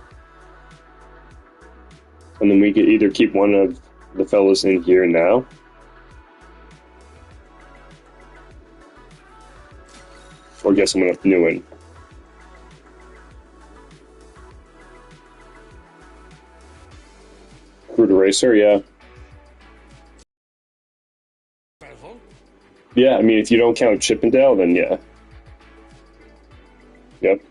And then we could either keep one of the fellas in here now. Or get someone new in. Crude Racer, yeah. Yeah, I mean, if you don't count Chippendale, then yeah. Yep.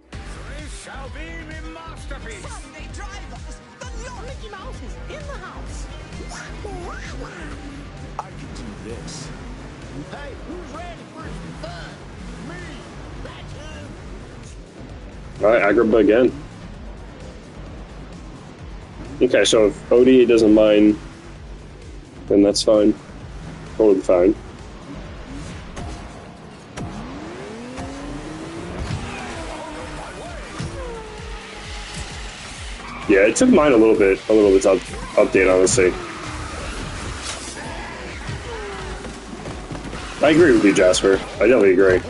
This shall be my masterpiece. Sunday drivers, the Lord Mickey Mouse is in the house. I can do this. Hey, who's ready for some fun? Me. That's who. Alright, Agrabah again. Okay, so if ODA doesn't mind, then that's fine. Totally fine. Yeah, it took mine a little bit to update, honestly. I agree with you, Jasper. I definitely agree.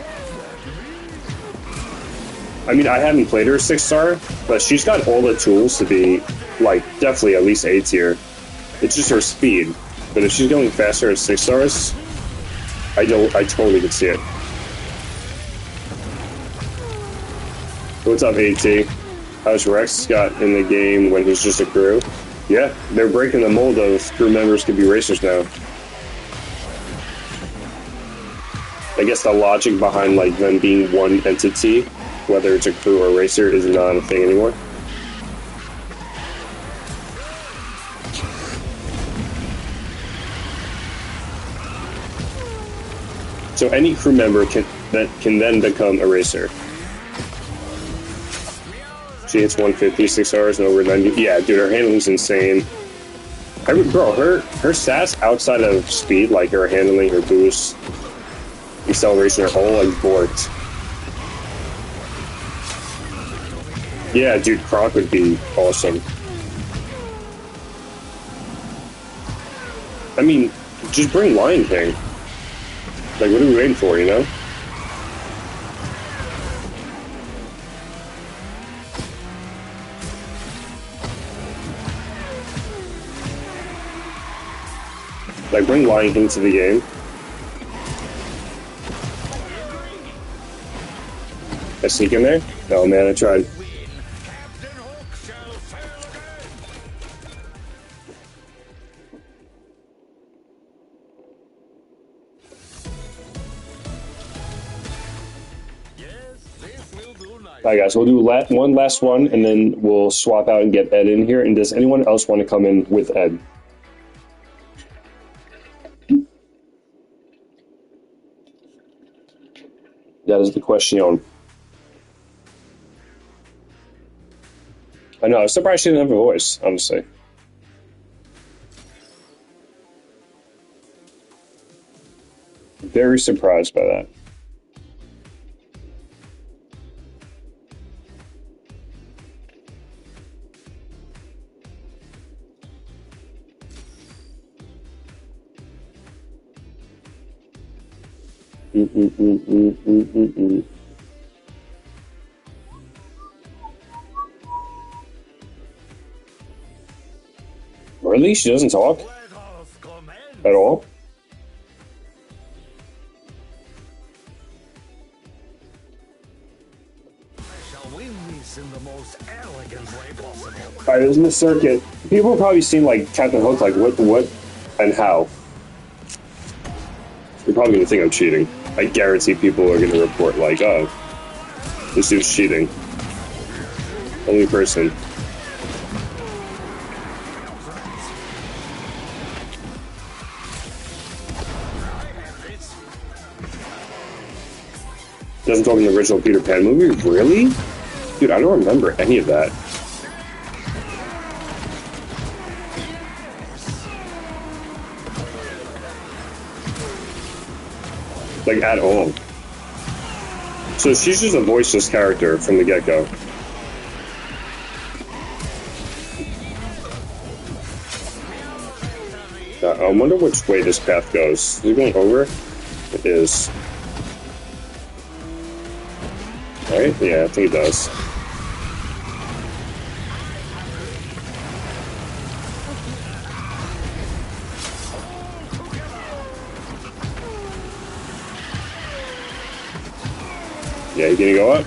I mean, I haven't played her 6-star, but she's got all the tools to be, like, definitely at least A tier. It's just her speed. But if she's going faster at 6 stars, I totally could see it. What's up, AT? How's Rex got in the game when he's just a crew? Yeah, they're breaking the mold of crew members could be racers now. I guess the logic behind like them being one entity, whether it's a crew or a racer, is not a thing anymore. So any crew member can then become a racer. She hits 150, 6 hours, and over 90. Yeah, dude, her handling's insane. Bro, her stats outside of speed, like her handling, her boost, acceleration, are all like borked. Yeah, dude, Kronk would be awesome. I mean, just bring Lion King. Like, what are we waiting for, you know? Like, bring Lion King to the game. I sneak in there? Oh man, I tried. Alright guys, we'll do one last one, and then we'll swap out and get Ed in here. And does anyone else want to come in with Ed? That is the question. I know, I'm surprised she didn't have a voice, honestly. Very surprised by that. Really? She doesn't talk? At all? In the most elegant way possible. Alright, this is the circuit. People have probably seen like Captain Hook, like what, and how. You're probably gonna think I'm cheating. I guarantee people are gonna report like, oh, this dude's cheating. Only person. Doesn't talk in the original Peter Pan movie? Really? Dude, I don't remember any of that. Like, at all. So she's just a voiceless character from the get-go. I wonder which way this path goes. Is it going over? It is. Right? Yeah, I think it does. Yeah, you gonna go up?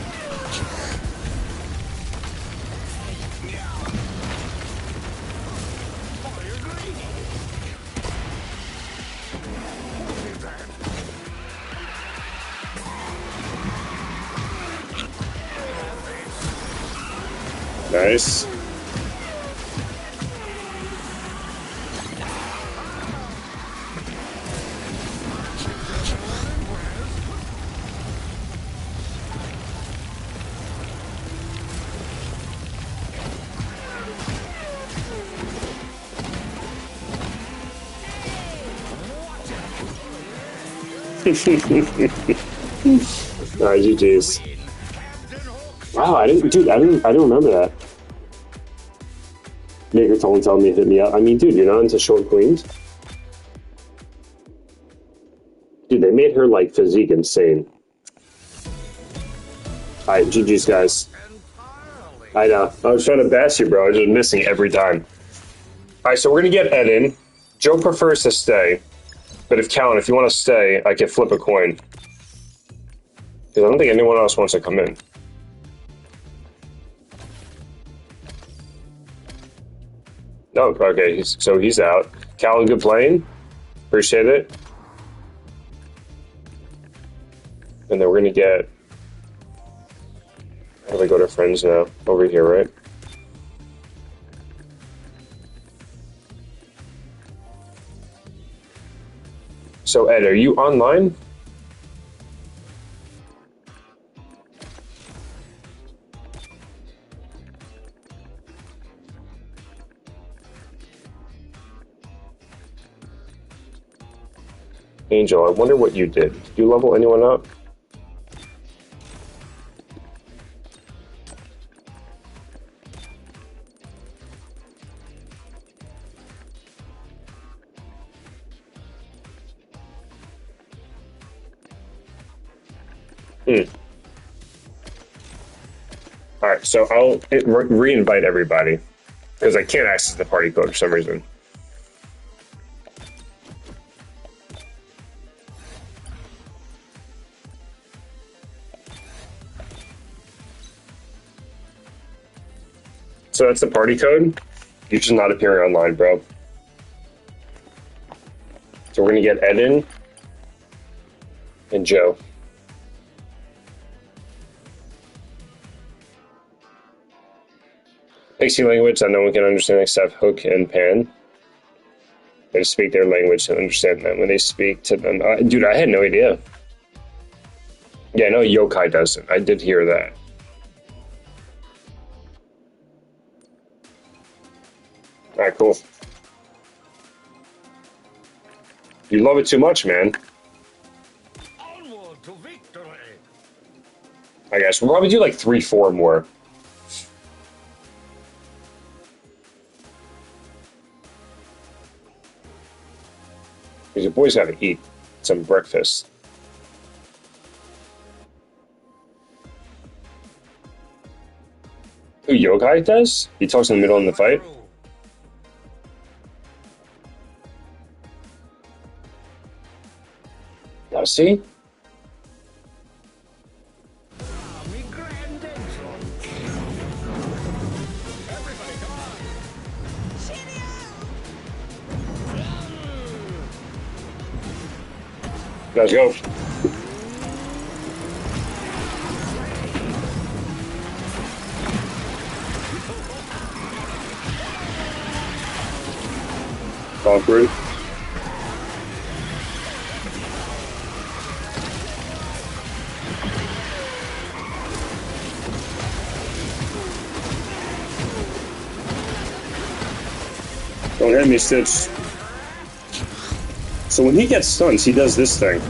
Nice. Alright, GG's. Wow, I didn't remember that. Maker told me to hit me up. I mean, dude, you're not into short queens? Dude, they made her, like, physique insane. Alright, GG's, guys. I know. I was trying to bash you, bro. I was just missing every time. Alright, so we're gonna get Ed in. Joe prefers to stay. But if Callan, if you want to stay, I can flip a coin. Because I don't think anyone else wants to come in. Oh, okay, so he's out. Callan, good playing. Appreciate it. And then we're gonna get... How do we go to friends now? Over here, right? So, Ed, are you online? Angel, I wonder what you did. Did you level anyone up? Alright, so I'll re-invite everybody. Because I can't access the party code for some reason. So that's the party code. You're just not appearing online, bro. So we're gonna get Ed in and Joe. Pixie language that no one can understand except Hook and Pan. They speak their language and understand them when they speak to them. Dude, I had no idea. Yeah, no, yokai doesn't. I did hear that. Alright, cool. You love it too much, man. Onward to victory. I guess we'll probably do like 3-4 more. Because your boys gotta eat some breakfast. Who yokai does? He talks in the middle of the fight? Does he? Me grand entrance. Everybody come on. Let's go. Awkward. Don't hit me, Stitch. So when he gets stunned, he does this thing.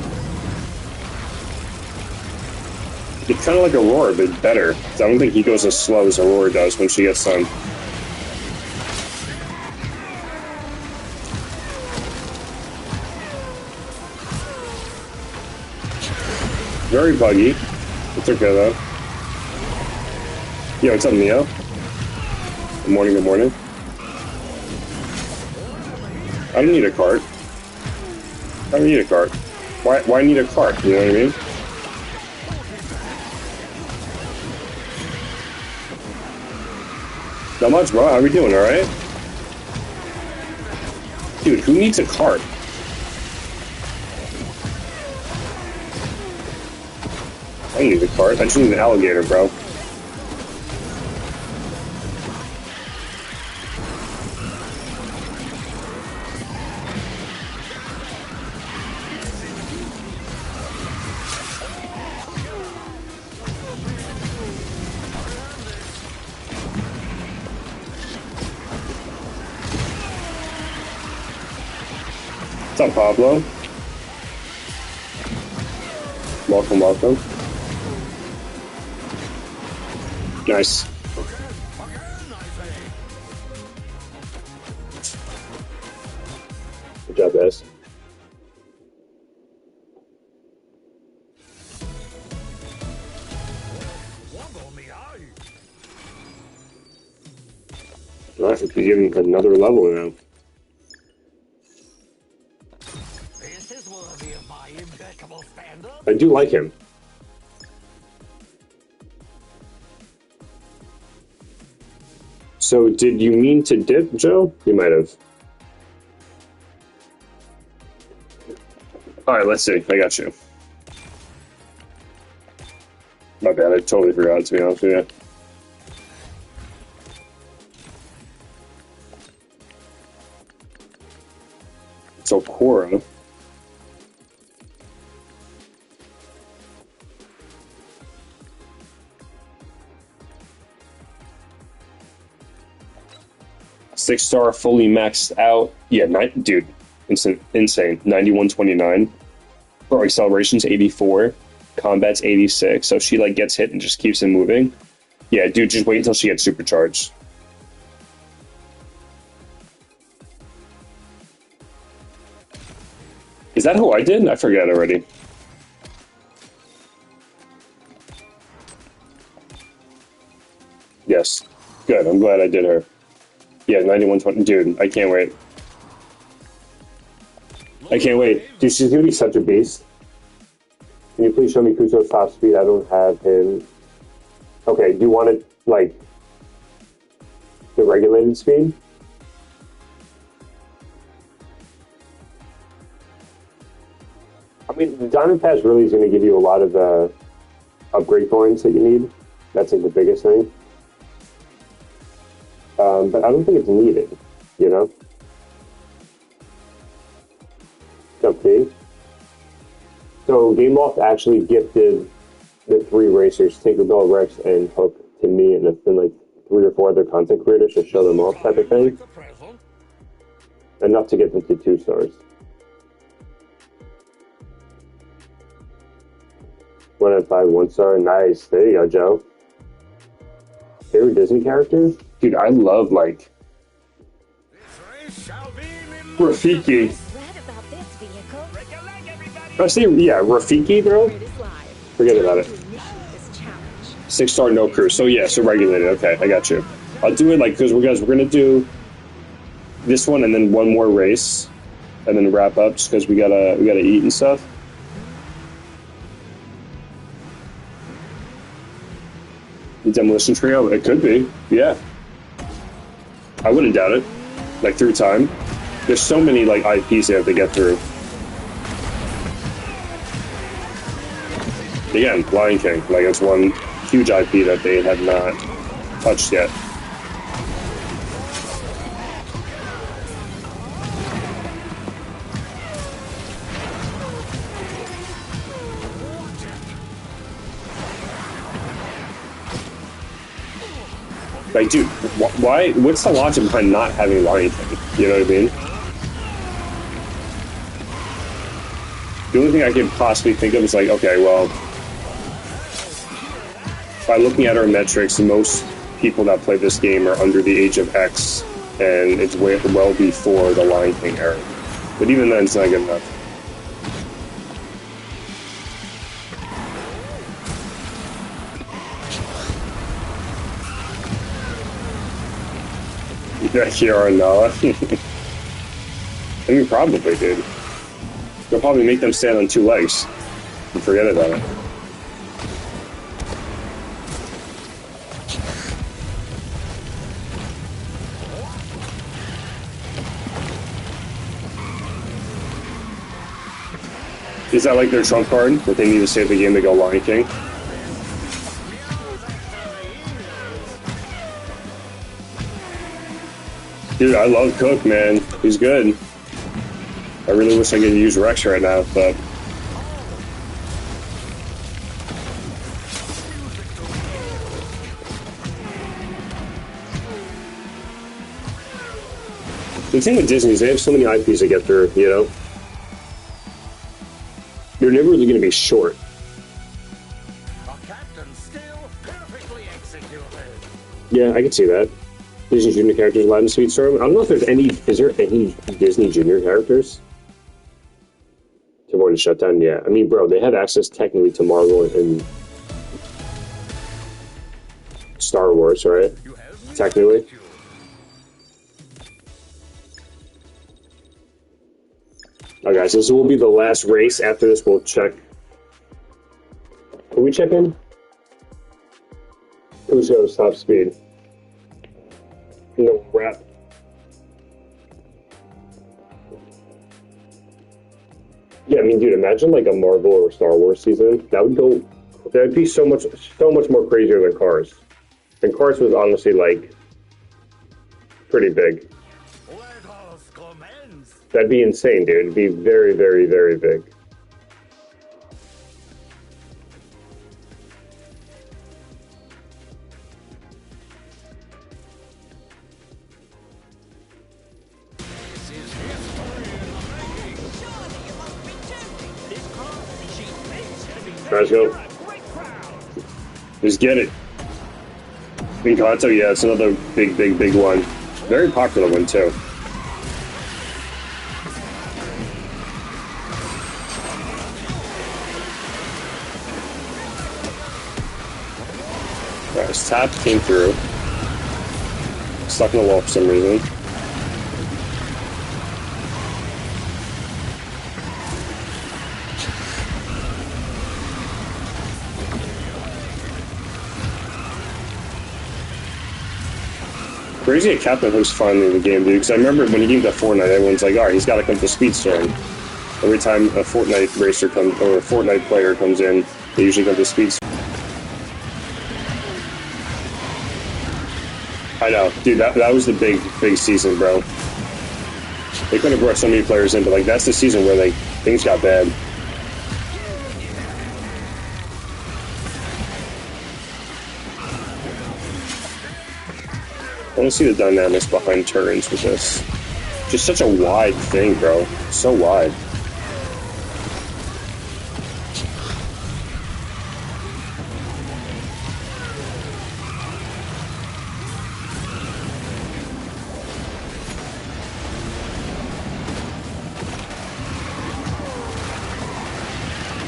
It's kind of like Aurora, but better. I don't think he goes as slow as Aurora does when she gets stunned. Very buggy. It's okay though. Yo, what's up, Neo? Good morning, good morning. I don't need a cart. I don't need a cart. Why need a cart? You know what I mean? Not much, bro. How we doing, alright? Dude, who needs a cart? I don't need a cart. I just need an alligator, bro. What's up, Pablo? Welcome, welcome. Nice. Good job, guys. Alright, we can give him another level now. This is worthy of my impeccable standard. I do like him. So, did you mean to dip, Joe? You might have. Alright, let's see. I got you. My bad, I totally forgot, to be honest with you. So, Cora. Six-star, fully maxed out. Yeah, dude, insane. 9129. Bro, acceleration's 84. Combat's 86. So she, like, gets hit and just keeps it moving. Yeah, dude, just wait until she gets supercharged. Is that who I did? I forget already. Yes. Good, I'm glad I did her. Yeah, 9120. Dude, I can't wait. I can't wait. Dude, she's gonna be such a beast. Can you please show me Kuso's top speed? I don't have him. Okay, do you want it, like, the regulated speed? I mean, the Diamond Pass really is going to give you a lot of the upgrade coins that you need. That's like the biggest thing. But I don't think it's needed, you know? Jump P. So Game Loft actually gifted 3 racers, Tinkerbell, Rex, and Hook, to me, and it's been like 3 or 4 other content creators to show them off type of thing. Enough to get them to 2 stars. 1 out of 5, 1 star. Nice. There you go, Joe. Favorite Disney character? Dude, I love, like, Rafiki. I say, yeah, Rafiki, bro. Forget about it. 6-star, no crew. So, yeah, so regulated. Okay, I got you. I'll do it, like, because we're going to do this one and then one more race and then wrap up just because we gotta eat and stuff. The Demolition Trio? It could be, yeah. I wouldn't doubt it. Like, through time. There's so many, like, IPs they have to get through. Again, Lion King. Like, it's one huge IP that they have not touched yet. Like, dude, why? What's the logic behind not having Lion King? You know what I mean? The only thing I could possibly think of is like, okay, well, by looking at our metrics, most people that play this game are under the age of X, and it's well before the Lion King era. But even then, it's not good enough. Yeah, Kiara and Nala. I mean, probably, dude. They'll probably make them stand on 2 legs and forget about it. Is that like their trump card that they need to save the game to go Lion King? Dude, I love Cook, man. He's good. I really wish I could use Rex right now, but... The thing with Disney is they have so many IPs to get through, you know? They're never really going to be short. Yeah, I can see that. Disney Junior characters allowed in Speedstorm. I don't know if there's any... Is there any Disney Junior characters? To avoid a shutdown? Yeah. I mean, bro, they have access technically to Marvel and Star Wars, right? Technically. Alright, guys, this will be the last race. After this, we'll check... Can we check in? Who's going to stop speed? No wrap. Yeah, I mean, dude, imagine like a Marvel or Star Wars season. That would go. That'd be so much more crazier than Cars. And Cars was honestly like pretty big. That'd be insane, dude. It'd be very, very, very big. Let's go. Just get it. Encanto, yeah, it's another big one. Very popular one, too. Alright, his tap came through. Stuck in the wall for some reason. Crazy that Captain Hook's finally in the game, dude, because I remember when he came to Fortnite, everyone's like, alright, he's got to come to Speedstorm. Every time a Fortnite racer comes, or a Fortnite player comes in, they usually come to Speedstorm. I know, dude, that was the big season, bro. They could have brought so many players in, but like, that's the season where like, things got bad. I want to see the dynamics behind turns with this. Just such a wide thing, bro. So wide.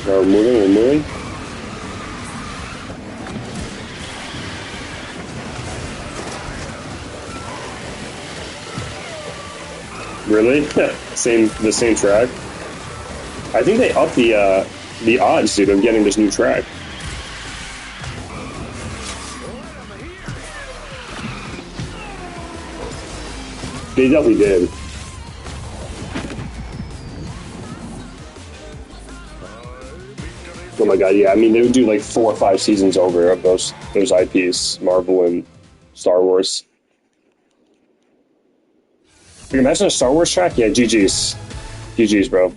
We're moving. Really? the same track? I think they upped the odds, dude, of getting this new track. They definitely did. Oh my god, yeah. I mean, they would do like 4 or 5 seasons over of those IPs, Marvel and Star Wars. You can imagine a Star Wars track? Yeah, GG's. GG's, bro.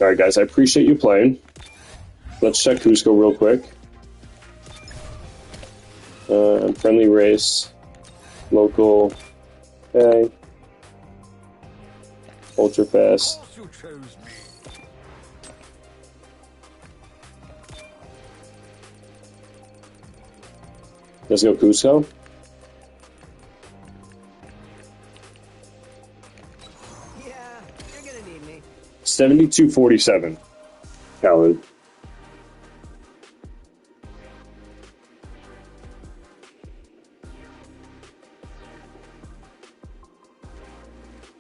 Alright, guys, I appreciate you playing. Let's check Cusco real quick. Friendly race. Local. Okay. Ultra fast. Let's go Cusco. Yeah, you're gonna need me. 7247. Khaled.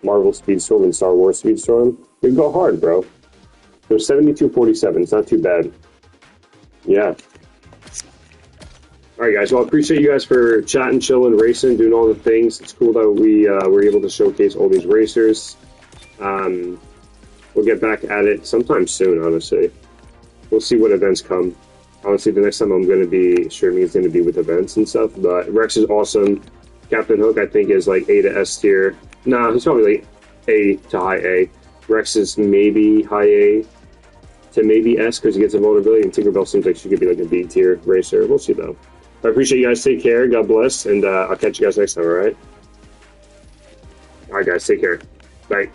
Marvel Speedstorm and Star Wars Speedstorm. We go hard, bro. They're 7247. It's not too bad. Yeah. All right, guys. Well, I appreciate you guys for chatting, chilling, racing, doing all the things. It's cool that we were able to showcase all these racers. We'll get back at it sometime soon, honestly. We'll see what events come. Honestly, the next time I'm going to be streaming is going to be with events and stuff. But Rex is awesome. Captain Hook, I think, is like A to S tier. Nah, he's probably like A to high A. Rex is maybe high A to maybe S because he gets a vulnerability. And Tinkerbell seems like she could be like a B tier racer. We'll see, though. I appreciate you guys. Take care. God bless. And I'll catch you guys next time, all right? All right, guys. Take care. Bye.